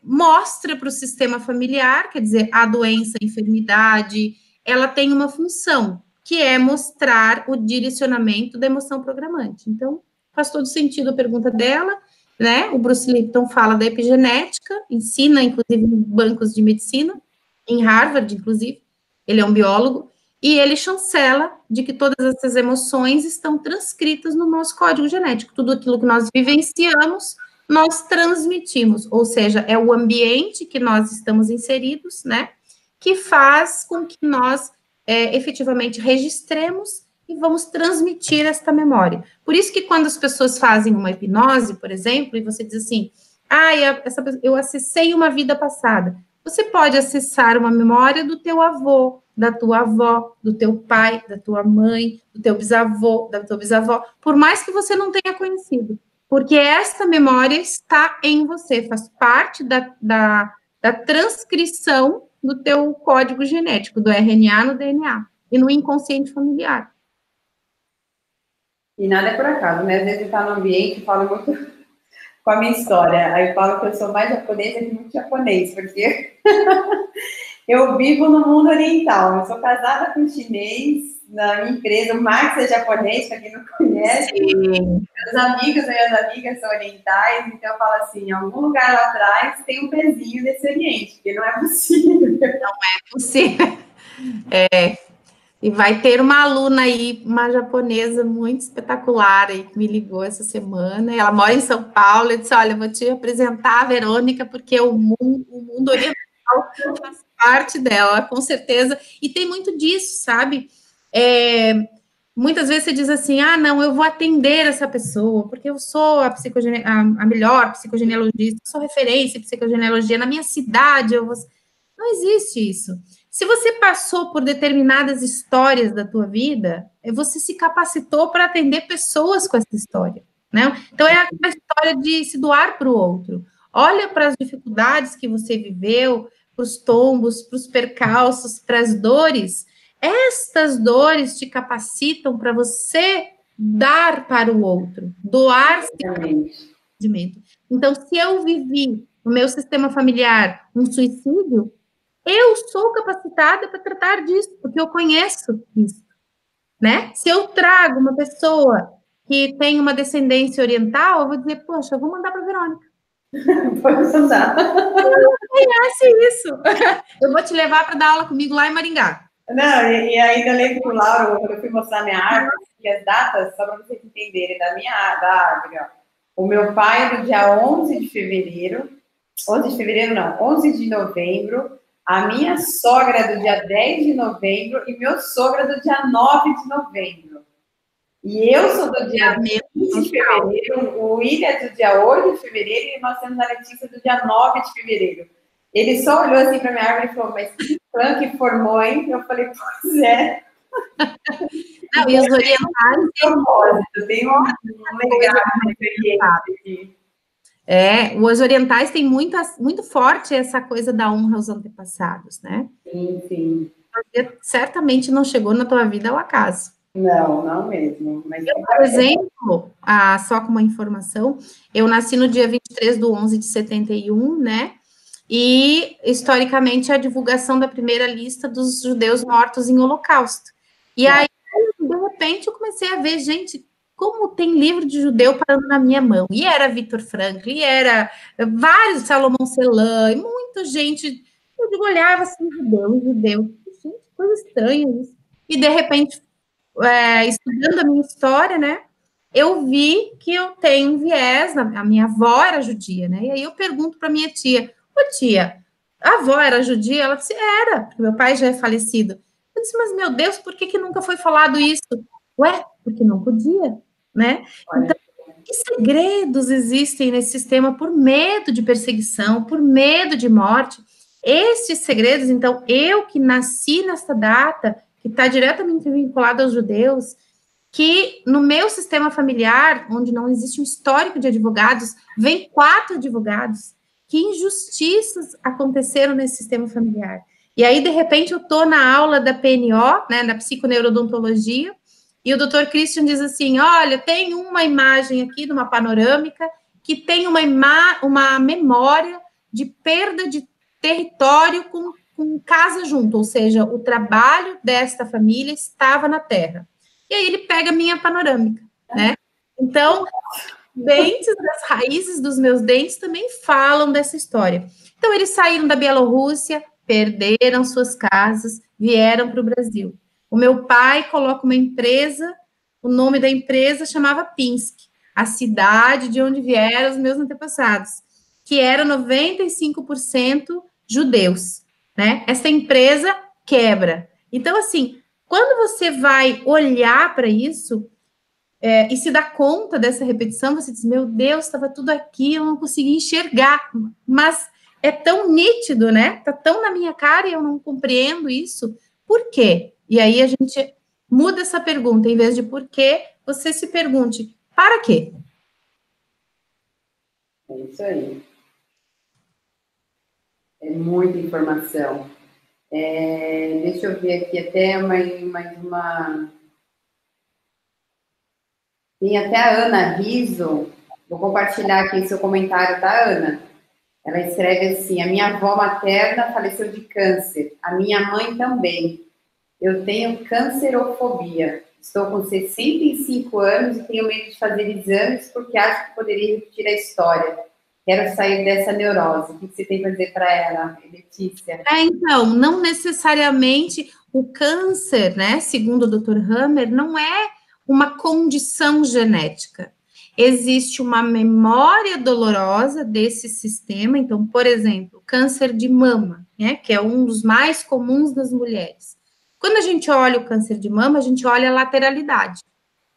mostra para o sistema familiar, quer dizer, a doença, a enfermidade, ela tem uma função, que é mostrar o direcionamento da emoção programante. Então, faz todo sentido a pergunta dela, né? O Bruce Lipton fala da epigenética, ensina, inclusive, em bancos de medicina, em Harvard, inclusive, ele é um biólogo, e ele chancela de que todas essas emoções estão transcritas no nosso código genético. Tudo aquilo que nós vivenciamos, nós transmitimos, ou seja, é o ambiente que nós estamos inseridos, né, que faz com que nós efetivamente registremos e vamos transmitir esta memória. Por isso que quando as pessoas fazem uma hipnose, por exemplo, e você diz assim, eu acessei uma vida passada. Você pode acessar uma memória do teu avô, da tua avó, do teu pai, da tua mãe, do teu bisavô, da tua bisavó, por mais que você não tenha conhecido. Porque esta memória está em você, faz parte da transcrição do teu código genético, do RNA no DNA e no inconsciente familiar. E nada é por acaso, né? Às vezes você tá no ambiente e fala muito com a minha história. Aí eu falo que eu sou mais japonesa que muito japonês, porque eu vivo no mundo oriental. Eu sou casada com um chinês na minha empresa. O Max é japonês, para quem não conhece. Sim. Meus amigos e minhas amigas são orientais, então eu falo assim, em algum lugar lá atrás tem um pezinho desse Oriente, porque não é possível. Não é possível. E vai ter uma aluna aí, uma japonesa muito espetacular aí, que me ligou essa semana. Ela mora em São Paulo. Eu disse: olha, eu vou te apresentar a Verônica, porque o mundo oriental faz parte dela, com certeza. E tem muito disso, sabe? Muitas vezes você diz assim: ah, não, eu vou atender essa pessoa, porque eu sou a melhor psicogenealogista, eu sou referência em psicogenealogia na minha cidade. Não existe isso. Se você passou por determinadas histórias da tua vida, você se capacitou para atender pessoas com essa história, né? Então, é aquela história de se doar para o outro. Olha para as dificuldades que você viveu, para os tombos, para os percalços, para as dores. Estas dores te capacitam para você dar para o outro, doar-se. Então, se eu vivi no meu sistema familiar um suicídio, eu sou capacitada para tratar disso, porque eu conheço isso, né? Se eu trago uma pessoa que tem uma descendência oriental, eu vou dizer, poxa, eu vou mandar para a Verônica. Pode mandar. Ela conhece isso. Eu vou te levar para dar aula comigo lá em Maringá. Não, e ainda lembro que o Lauro, quando eu fui mostrar minha árvore, e as datas, só para vocês entenderem, da árvore, ó. O meu pai é do dia 11 de fevereiro, 11 de fevereiro não, 11 de novembro, a minha sogra é do dia 10 de novembro e meu sogro é do dia 9 de novembro. E eu sou do dia 20 de fevereiro, o William é do dia 8 de fevereiro e nós temos a Letícia do dia 9 de fevereiro. Ele só olhou assim para minha árvore e falou, mas que clã que formou, hein? Eu falei, pois é. Não, e os orientais... Tem um legado aqui. Os orientais têm muito forte essa coisa da honra aos antepassados, né? Sim, sim. Porque certamente não chegou na tua vida ao acaso. Não, não mesmo. Mas eu, por exemplo, só com uma informação, eu nasci no dia 23/11 de 71, né? E, historicamente, a divulgação da primeira lista dos judeus mortos em Holocausto. E aí, de repente, eu comecei a ver, gente, como tem livro de judeu parando na minha mão. E era Victor Frankl, e era vários, Salomão Celan, e muita gente. Eu olhava assim, judeu. Gente, coisa estranha isso. E, de repente, estudando a minha história, né? Eu vi que eu tenho um viés, a minha avó era judia, né? E aí eu pergunto para minha tia, tia, a avó era judia? Ela disse, era, porque meu pai já é falecido. Eu disse, mas meu Deus, por que nunca foi falado isso? Ué, porque não podia, né? Então, que segredos existem nesse sistema por medo de perseguição, por medo de morte? Estes segredos, então, eu que nasci nessa data, que está diretamente vinculado aos judeus, que no meu sistema familiar, onde não existe um histórico de advogados, vem 4 advogados. Que injustiças aconteceram nesse sistema familiar. E aí, de repente, eu estou na aula da PNO, né, da psiconeurodontologia, e o doutor Christian diz assim, olha, tem uma imagem aqui de uma panorâmica que tem uma memória de perda de território com casa junto, ou seja, o trabalho desta família estava na terra. E aí ele pega a minha panorâmica, né? Então, dentes das raízes dos meus dentes também falam dessa história. Então, eles saíram da Bielorrússia, perderam suas casas, vieram para o Brasil. O meu pai coloca uma empresa, o nome da empresa chamava Pinsk, a cidade de onde vieram os meus antepassados, que era 95% judeus, né? Essa empresa quebra. Então, assim, quando você vai olhar para isso, e se dá conta dessa repetição, você diz, meu Deus, estava tudo aqui, eu não consegui enxergar, mas é tão nítido, né? Está tão na minha cara e eu não compreendo isso. Por quê? E aí a gente muda essa pergunta, em vez de por quê, você se pergunte, para quê? É isso aí. É muita informação. Deixa eu ver aqui até mais uma. Tem até a Ana Riso. Vou compartilhar aqui seu comentário, tá, Ana? Ela escreve assim: a minha avó materna faleceu de câncer, a minha mãe também. Eu tenho cancerofobia. Estou com 65 anos e tenho medo de fazer exames porque acho que poderia repetir a história. Quero sair dessa neurose. O que você tem para dizer para ela, Letícia? Então, não necessariamente o câncer, né, segundo o Dr. Hammer, não é uma condição genética. Existe uma memória dolorosa desse sistema. Então, por exemplo, câncer de mama, né, que é um dos mais comuns das mulheres. Quando a gente olha o câncer de mama, a gente olha a lateralidade.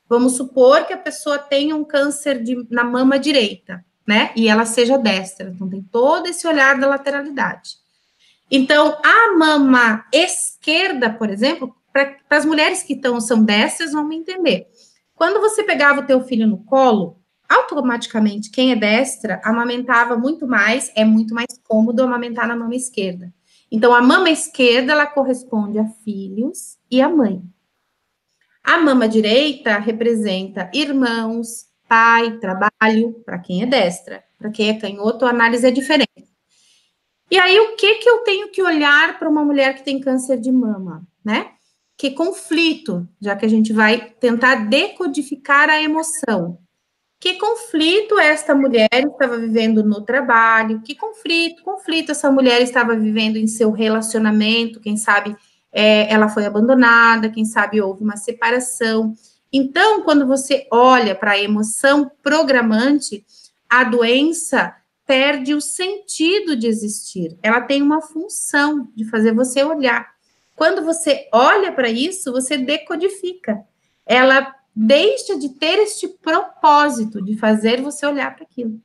Vamos supor que a pessoa tenha um câncer na mama direita, né, e ela seja destra. Então, tem todo esse olhar da lateralidade. Então, a mama esquerda, por exemplo, para as mulheres que são destras, vão me entender. Quando você pegava o teu filho no colo, automaticamente, quem é destra, amamentava muito mais, é muito mais cômodo amamentar na mama esquerda. Então, a mama esquerda, ela corresponde a filhos e a mãe. A mama direita representa irmãos, pai, trabalho, para quem é destra. Para quem é canhoto, a análise é diferente. E aí, o que eu tenho que olhar para uma mulher que tem câncer de mama, né? Que conflito, já que a gente vai tentar decodificar a emoção. Que conflito esta mulher estava vivendo no trabalho? Que conflito essa mulher estava vivendo em seu relacionamento? Quem sabe ela foi abandonada, quem sabe houve uma separação. Então, quando você olha para a emoção programante, a doença perde o sentido de existir. Ela tem uma função de fazer você olhar. Quando você olha para isso, você decodifica. Ela deixa de ter este propósito de fazer você olhar para aquilo.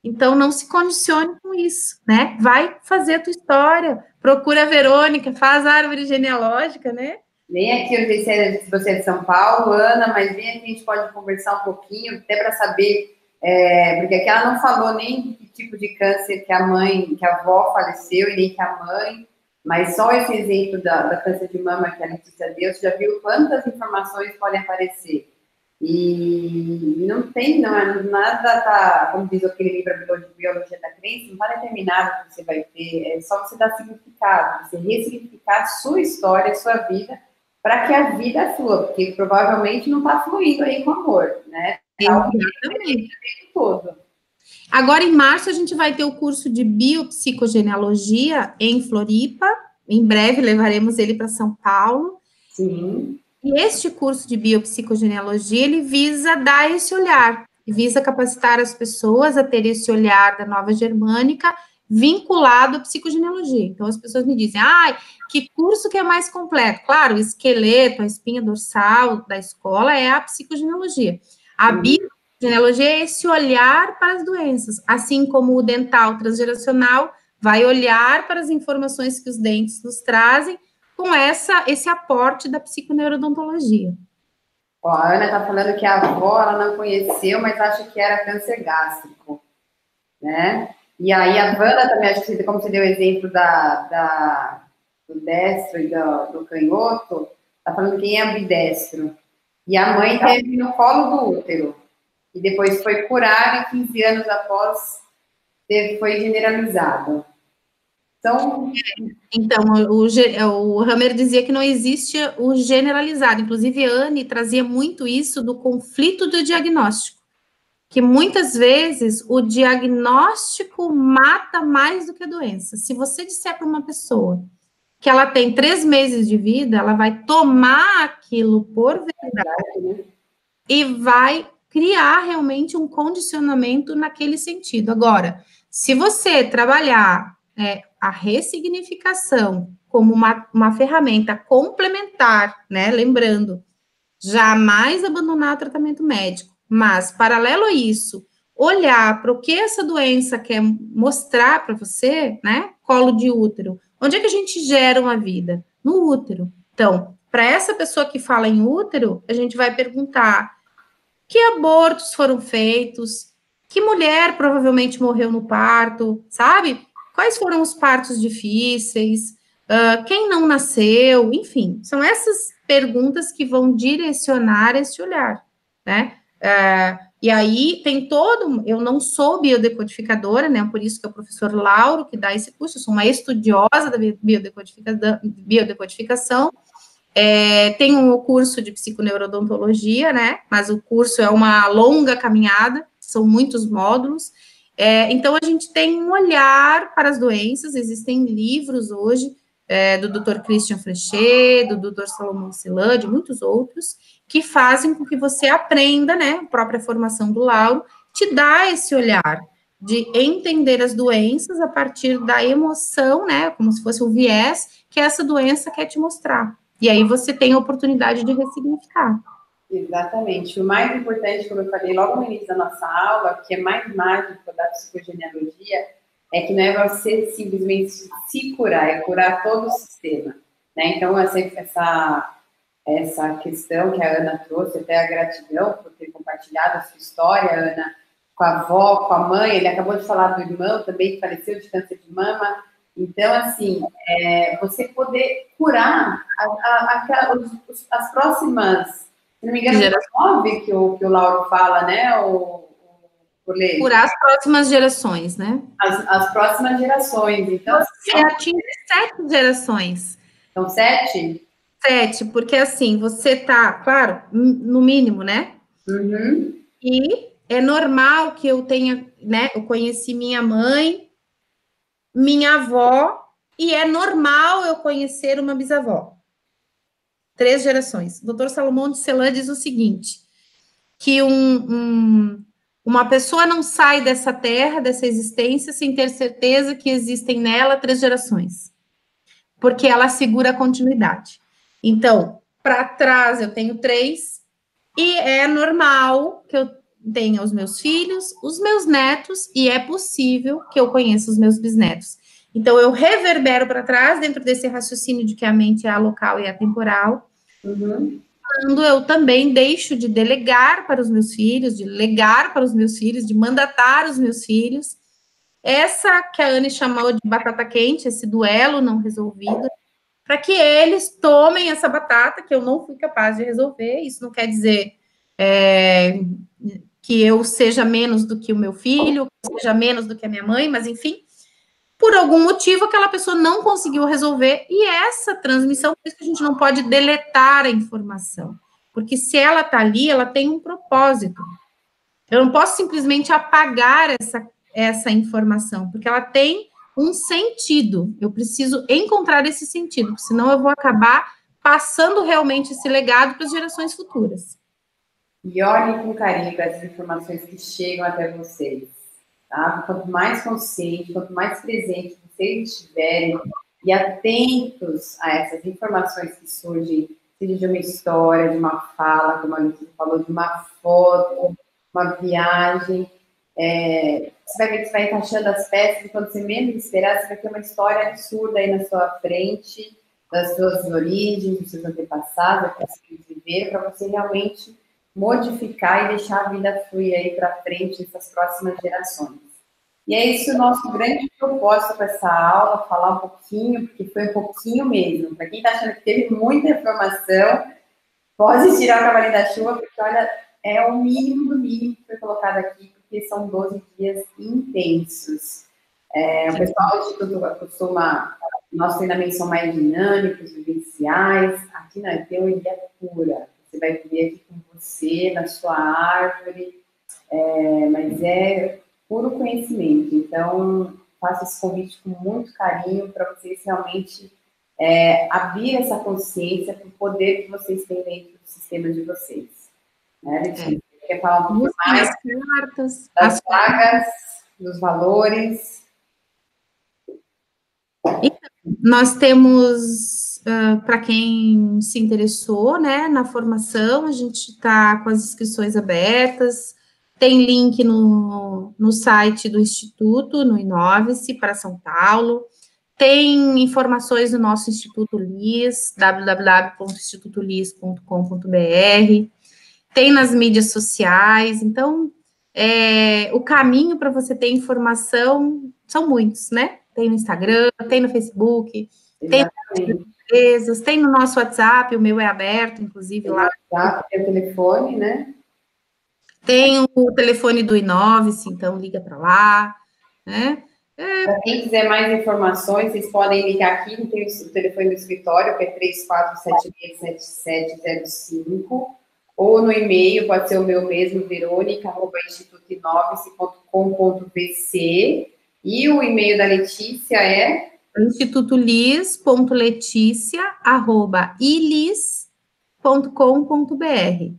Então, não se condicione com isso, né? Vai fazer a tua história, procura a Verônica, faz a árvore genealógica, né? Vem aqui, eu não sei se você é de São Paulo, Ana, mas vem aqui, a gente pode conversar um pouquinho, até para saber, porque aqui ela não falou nem que tipo de câncer que a avó faleceu e nem que a mãe, mas só esse exemplo da câncer de mama que a Letícia deu, você já viu quantas informações podem aparecer. E não tem, nada tá, como diz aquele livro de Biologia da Crença, não está determinado o que você vai ter, é só você dar significado, você ressignificar a sua história, a sua vida, para que a vida flua, porque provavelmente não está fluindo aí com amor, né? Exatamente. O tempo todo. Agora, em março, a gente vai ter o curso de biopsicogenealogia em Floripa. Em breve levaremos ele para São Paulo. Sim. E este curso de biopsicogenealogia, ele visa dar esse olhar, visa capacitar as pessoas a ter esse olhar da nova germânica vinculado à psicogenealogia. Então, as pessoas me dizem, que curso que é mais completo? Claro, o esqueleto, a espinha dorsal da escola é a psicogenealogia. A biogenealogia é esse olhar para as doenças, assim como o dental transgeracional vai olhar para as informações que os dentes nos trazem, com esse aporte da psiconeurodontologia. Ó, a Ana está falando que a avó ela não conheceu, mas acha que era câncer gástrico, né? E aí a Wanda também, acho que como você deu o exemplo do destro e do canhoto, está falando quem é ambidestro. E a mãe teve no colo do útero. E depois foi curada e 15 anos após foi generalizado. Então, o Hammer dizia que não existe o generalizado. Inclusive, a Anne trazia muito isso do conflito do diagnóstico. Que muitas vezes o diagnóstico mata mais do que a doença. Se você disser para uma pessoa que ela tem 3 meses de vida, ela vai tomar aquilo por verdade e vai criar realmente um condicionamento naquele sentido. Agora, se você trabalhar a ressignificação como uma ferramenta complementar, né? Lembrando jamais abandonar o tratamento médico, mas, paralelo a isso, olhar para o que essa doença quer mostrar para você, né? Colo de útero. Onde é que a gente gera uma vida? No útero. Então, para essa pessoa que fala em útero, a gente vai perguntar que abortos foram feitos, que mulher provavelmente morreu no parto, sabe? Quais foram os partos difíceis, quem não nasceu, enfim, são essas perguntas que vão direcionar esse olhar, né? E aí tem todo, eu não sou biodecodificadora, né? Por isso que é o professor Lauro que dá esse curso, eu sou uma estudiosa da biodecodificação. Tem um curso de psiconeurodontologia, né? Mas o curso é uma longa caminhada, são muitos módulos. Então, a gente tem um olhar para as doenças, existem livros hoje, do Dr. Christian Frechet, do Dr. Salomão Celan, de muitos outros, que fazem com que você aprenda, né? A própria formação do Lauro te dá esse olhar de entender as doenças a partir da emoção, né? Como se fosse o viés que essa doença quer te mostrar. E aí você tem a oportunidade de ressignificar. Exatamente. O mais importante, como eu falei logo no início da nossa aula, que é mais mágico da psicogenealogia, é que não é você simplesmente se curar, é curar todo o sistema. Né? Então, essa questão que a Ana trouxe, até a gratidão por ter compartilhado a sua história, Ana, com a avó, com a mãe, ele acabou de falar do irmão também, que faleceu de câncer de mama. Então, assim, você poder curar as próximas, se não me engano, são 9 que o Lauro fala, né? Curar as próximas gerações, né? As próximas gerações. Então, você atinge 7 gerações. São 7? 7, porque assim, você tá, claro, no mínimo, né? Uhum. E é normal que eu tenha, né? Eu conheci minha mãe, minha avó, e é normal eu conhecer uma bisavó. 3 gerações. O doutor Salomão de Celan diz o seguinte, que uma pessoa não sai dessa terra, dessa existência, sem ter certeza que existem nela 3 gerações, porque ela assegura a continuidade. Então, para trás eu tenho 3, e é normal que eu tenha os meus filhos, os meus netos, e é possível que eu conheça os meus bisnetos. Então, eu reverbero para trás, dentro desse raciocínio de que a mente é alocal e atemporal, quando eu também deixo de delegar para os meus filhos, de legar para os meus filhos, de mandatar os meus filhos, essa que a Anne chamou de batata quente, esse duelo não resolvido, para que eles tomem essa batata que eu não fui capaz de resolver. Isso não quer dizer que eu seja menos do que o meu filho, que eu seja menos do que a minha mãe, mas enfim, por algum motivo aquela pessoa não conseguiu resolver, e essa transmissão, por isso que a gente não pode deletar a informação, porque se ela está ali, ela tem um propósito. Eu não posso simplesmente apagar essa informação, porque ela tem um sentido. Eu preciso encontrar esse sentido, senão eu vou acabar passando realmente esse legado para as gerações futuras. E olhem com carinho para essas informações que chegam até vocês. Tá? Quanto mais consciente, quanto mais presente vocês estiverem e atentos a essas informações que surgem, seja de uma história, de uma fala, como a gente falou, de uma foto, uma viagem, você vai ver que você vai encaixando as peças e quando você menos esperar, você vai ter uma história absurda aí na sua frente, das suas origens, dos seus antepassados, que você viver, para você realmente modificar e deixar a vida fluir aí para frente essas próximas gerações. E é isso o nosso grande propósito para essa aula, falar um pouquinho, porque foi um pouquinho mesmo. Para quem está achando que teve muita informação, pode tirar o cavalinho da chuva, porque olha, é o mínimo do mínimo que foi colocado aqui, porque são 12 dias intensos. O pessoal do Instituto costuma, nossos treinamentos são mais dinâmicos, vivenciais, aqui não, é teoria pura. Você vai ver aqui com você, na sua árvore, mas é puro conhecimento. Então, faço esse convite com muito carinho para vocês realmente abrir essa consciência para o poder que vocês têm dentro do sistema de vocês. Né, Letícia? Quer falar um pouco mais cartas, das vagas, dos valores? Então, nós temos, para quem se interessou, né, na formação, a gente está com as inscrições abertas, tem link no site do Instituto, no Inove-se, para São Paulo, tem informações do nosso Instituto LIS, www.institutolis.com.br, tem nas mídias sociais, então, o caminho para você ter informação são muitos, né? Tem no Instagram, tem no Facebook, tem nas empresas, tem no nosso WhatsApp, o meu é aberto, inclusive, lá. WhatsApp, tem o telefone, né? Tem o telefone do Inove-se, então liga para lá, né? Para quem quiser mais informações, vocês podem ligar aqui, tem o telefone do escritório, que é 34767705, ou no e-mail, pode ser o meu mesmo, veronica@institutoinove.com.br, e o e-mail da Letícia é institutolis.letícia@ilis.com.br.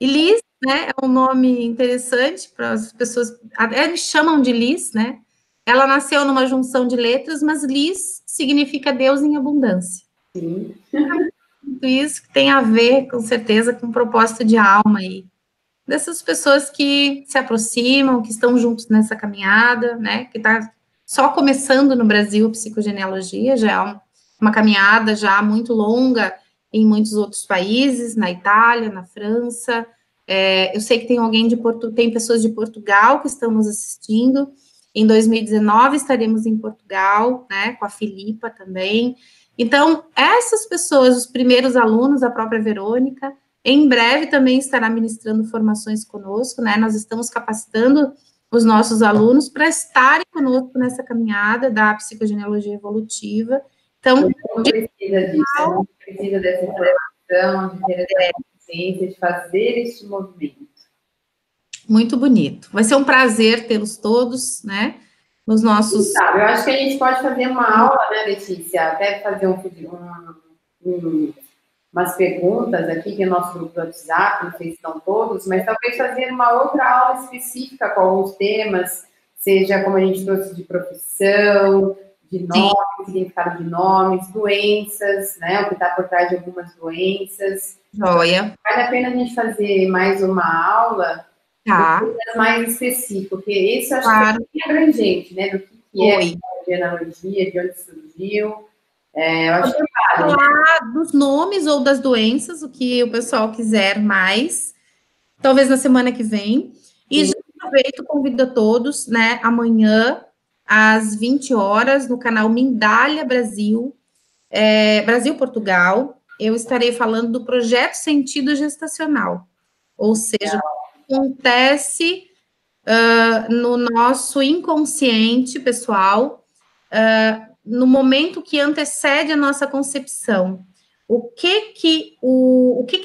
Ilis, né, é um nome interessante para as pessoas, até eles chamam de Lis, né? Ela nasceu numa junção de letras, mas Lis significa Deus em abundância. Sim. Tudo isso que tem a ver, com certeza, com o propósito de alma aí. Dessas pessoas que se aproximam, que estão juntos nessa caminhada, né? Que está só começando no Brasil a psicogenealogia, já é uma caminhada já muito longa em muitos outros países, na Itália, na França. Eu sei que tem pessoas de Portugal que estão nos assistindo. Em 2019 estaremos em Portugal, né? Com a Filipa também. Então, essas pessoas, os primeiros alunos, a própria Verônica, em breve também estará ministrando formações conosco, né? Nós estamos capacitando os nossos alunos para estarem conosco nessa caminhada da psicogenealogia evolutiva. Então, não precisa disso, não precisa dessa informação, de ter essa consciência, de fazer este movimento. Muito bonito. Vai ser um prazer tê-los todos, né? Nos nossos. Sabe, eu acho que a gente pode fazer uma aula, né, Letícia? Até fazer umas perguntas aqui, que é o nosso grupo do WhatsApp, não sei se estão todos, mas talvez fazer uma outra aula específica com alguns temas, seja como a gente trouxe de profissão, de nomes, significado de nomes, doenças, né? O que está por trás de algumas doenças. Joia. Vale a pena a gente fazer mais uma aula mais específica, porque isso acho que é bem abrangente, né? Do que é a genealogia, de onde surgiu. Eu acho que vale, falar dos nomes ou das doenças, o que o pessoal quiser mais, talvez na semana que vem. E já aproveito, convido a todos, né, amanhã, às 20 horas, no canal Mindália Brasil, Brasil-Portugal, eu estarei falando do projeto Sentido Gestacional, ou seja, o que acontece no nosso inconsciente, pessoal, no momento que antecede a nossa concepção. O que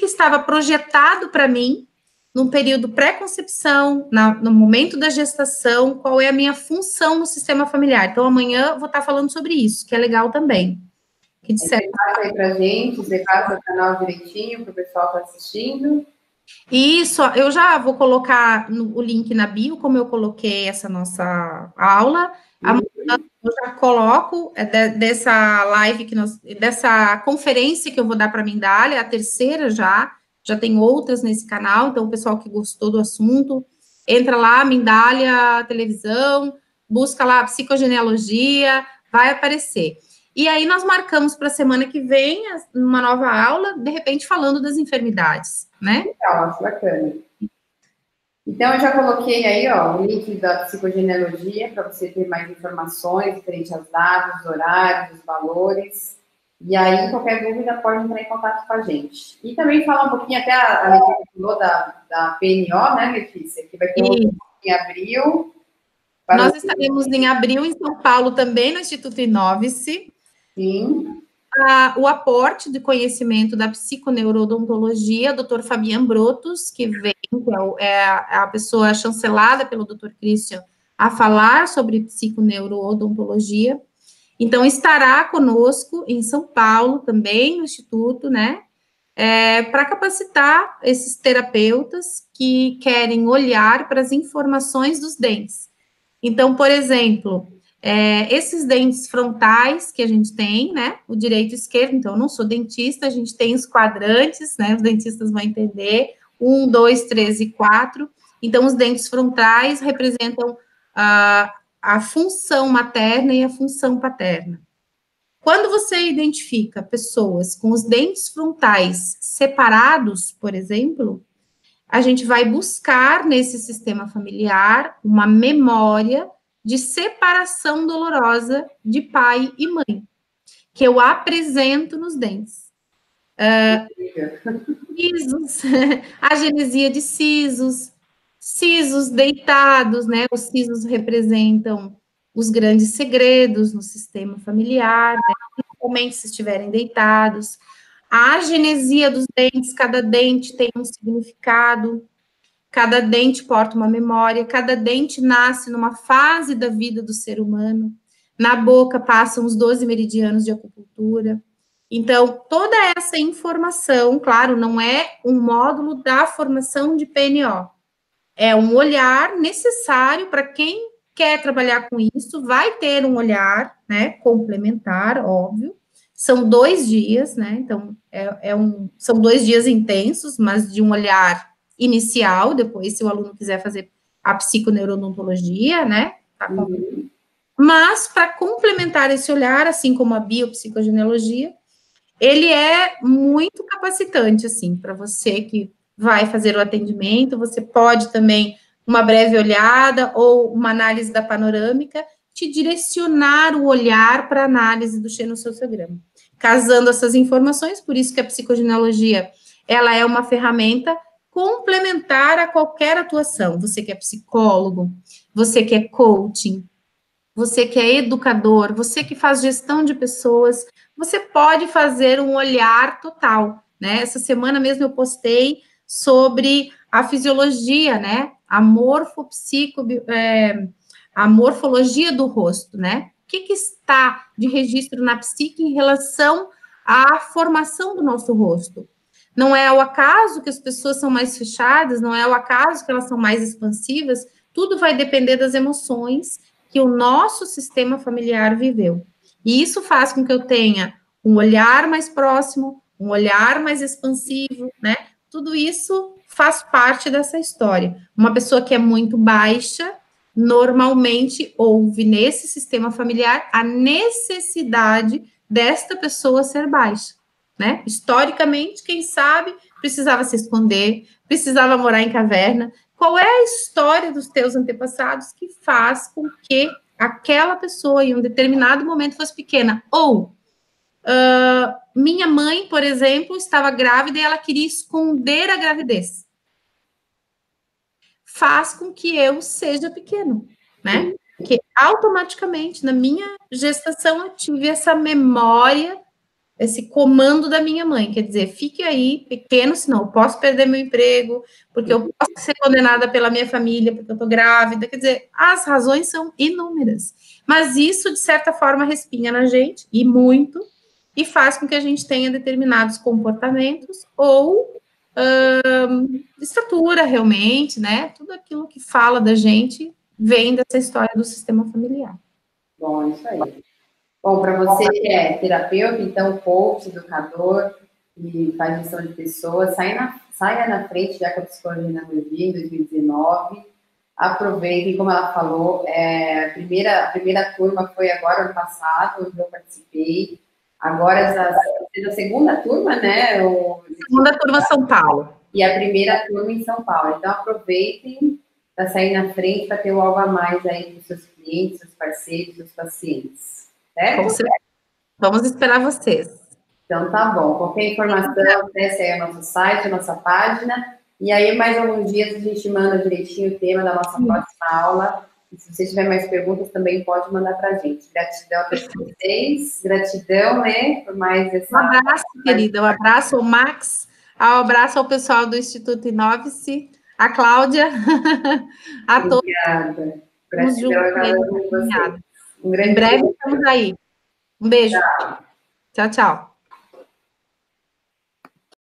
estava projetado para mim no período pré-concepção, no momento da gestação, qual é a minha função no sistema familiar. Então, amanhã eu vou estar falando sobre isso, que é legal também. Você passa aí para a gente, você passa o canal direitinho para o pessoal que está assistindo. Isso, eu já vou colocar o link na bio, como eu coloquei essa nossa aula. Amanhã eu já coloco dessa live, dessa conferência que eu vou dar para a Mindália, a terceira já tem outras nesse canal, então o pessoal que gostou do assunto, entra lá, Mindália Televisão, busca lá psicogenealogia, vai aparecer. E aí nós marcamos para a semana que vem uma nova aula, de repente falando das enfermidades, né? Legal, bacana. Então, eu já coloquei aí, ó, o link da psicogenealogia para você ter mais informações referente aos dados, horários, valores. E aí, qualquer dúvida, pode entrar em contato com a gente. E também falar um pouquinho, até a Letícia falou da PNO, né, Letícia? Que vai ter em abril. Nós estaremos em abril em São Paulo também, no Instituto Inove-se. Sim. O aporte de conhecimento da psiconeurodontologia, Dr. Fabian Brotos, que vem, que é a pessoa chancelada pelo Dr. Christian a falar sobre psiconeurodontologia. Então, estará conosco em São Paulo também, no Instituto, né? Para capacitar esses terapeutas que querem olhar para as informações dos dentes. Então, por exemplo, esses dentes frontais que a gente tem, né? O direito e o esquerdo, então eu não sou dentista, a gente tem os quadrantes, né? Os dentistas vão entender, 1, 2, 3 e 4. Então, os dentes frontais representam a função materna e a função paterna. Quando você identifica pessoas com os dentes frontais separados, por exemplo, a gente vai buscar nesse sistema familiar uma memória de separação dolorosa de pai e mãe, que eu apresento nos dentes. Sisos, agenesia de sisos deitados, né? Os sisos representam os grandes segredos no sistema familiar, né? Principalmente se estiverem deitados. A agenesia dos dentes, cada dente tem um significado, cada dente porta uma memória, cada dente nasce numa fase da vida do ser humano. Na boca passam os 12 meridianos de acupuntura. Então, toda essa informação, claro, não é um módulo da formação de PNO, é um olhar necessário para quem quer trabalhar com isso, vai ter um olhar, né, complementar, óbvio. São 2 dias, né? Então, são 2 dias intensos, mas de um olhar inicial. Depois, se o aluno quiser fazer a psiconeurodontologia, né? Tá com... Mas, para complementar esse olhar, assim como a biopsicogenealogia, ele é muito capacitante, assim, para você que vai fazer o atendimento. Você pode também, uma breve olhada ou uma análise da panorâmica, te direcionar o olhar para a análise do xenossociograma. Casando essas informações, por isso que a psicogenealogia, ela é uma ferramenta complementar a qualquer atuação. Você que é psicólogo, você que é coaching, você que é educador, você que faz gestão de pessoas, você pode fazer um olhar total, né? Essa semana mesmo eu postei sobre a fisiologia, né? A morfologia do rosto, né? O que está de registro na psique em relação à formação do nosso rosto? Não é ao acaso que as pessoas são mais fechadas, não é ao acaso que elas são mais expansivas, tudo vai depender das emoções que o nosso sistema familiar viveu. E isso faz com que eu tenha um olhar mais próximo, um olhar mais expansivo, né? Tudo isso faz parte dessa história. Uma pessoa que é muito baixa, normalmente ouve nesse sistema familiar a necessidade desta pessoa ser baixa, né? Historicamente, quem sabe, precisava se esconder, precisava morar em caverna. Qual é a história dos teus antepassados que faz com que aquela pessoa, em um determinado momento, fosse pequena? Ou, minha mãe, por exemplo, estava grávida e ela queria esconder a gravidez. Faz com que eu seja pequeno, né? Porque automaticamente, na minha gestação, eu tive essa memória, esse comando da minha mãe, quer dizer, fique aí pequeno, senão eu posso perder meu emprego, porque eu posso ser condenada pela minha família, porque eu estou grávida, quer dizer, as razões são inúmeras, mas isso, de certa forma, respinga na gente, e muito, e faz com que a gente tenha determinados comportamentos, ou estatura, realmente, né, tudo aquilo que fala da gente vem dessa história do sistema familiar. Bom, isso aí. Bom, para você que é terapeuta, então, coach, educador e faz gestão de pessoas, saia na frente já com a psicologia na em 2019. Aproveitem, como ela falou, a primeira turma foi agora, ano passado, onde eu participei. Agora, a segunda turma, né? Segunda turma São Paulo. E a primeira turma em São Paulo. Então, aproveitem para sair na frente, para ter algo a mais aí para os seus clientes, seus parceiros, seus pacientes. Certo? Vamos esperar vocês. Então, tá bom. Qualquer informação, acesse aí o nosso site, a nossa página. E aí, mais alguns dias, a gente manda direitinho o tema da nossa próxima aula. E se você tiver mais perguntas, também pode mandar para a gente. Gratidão a todos vocês. Gratidão, né, por mais essa... Um abraço, querida. Um abraço ao Max. Um abraço ao pessoal do Instituto Inove-se. A Cláudia. A todos. Obrigada. Gratidão a cada um de vocês. Em breve estamos aí. Um beijo. Tchau. Tchau, tchau.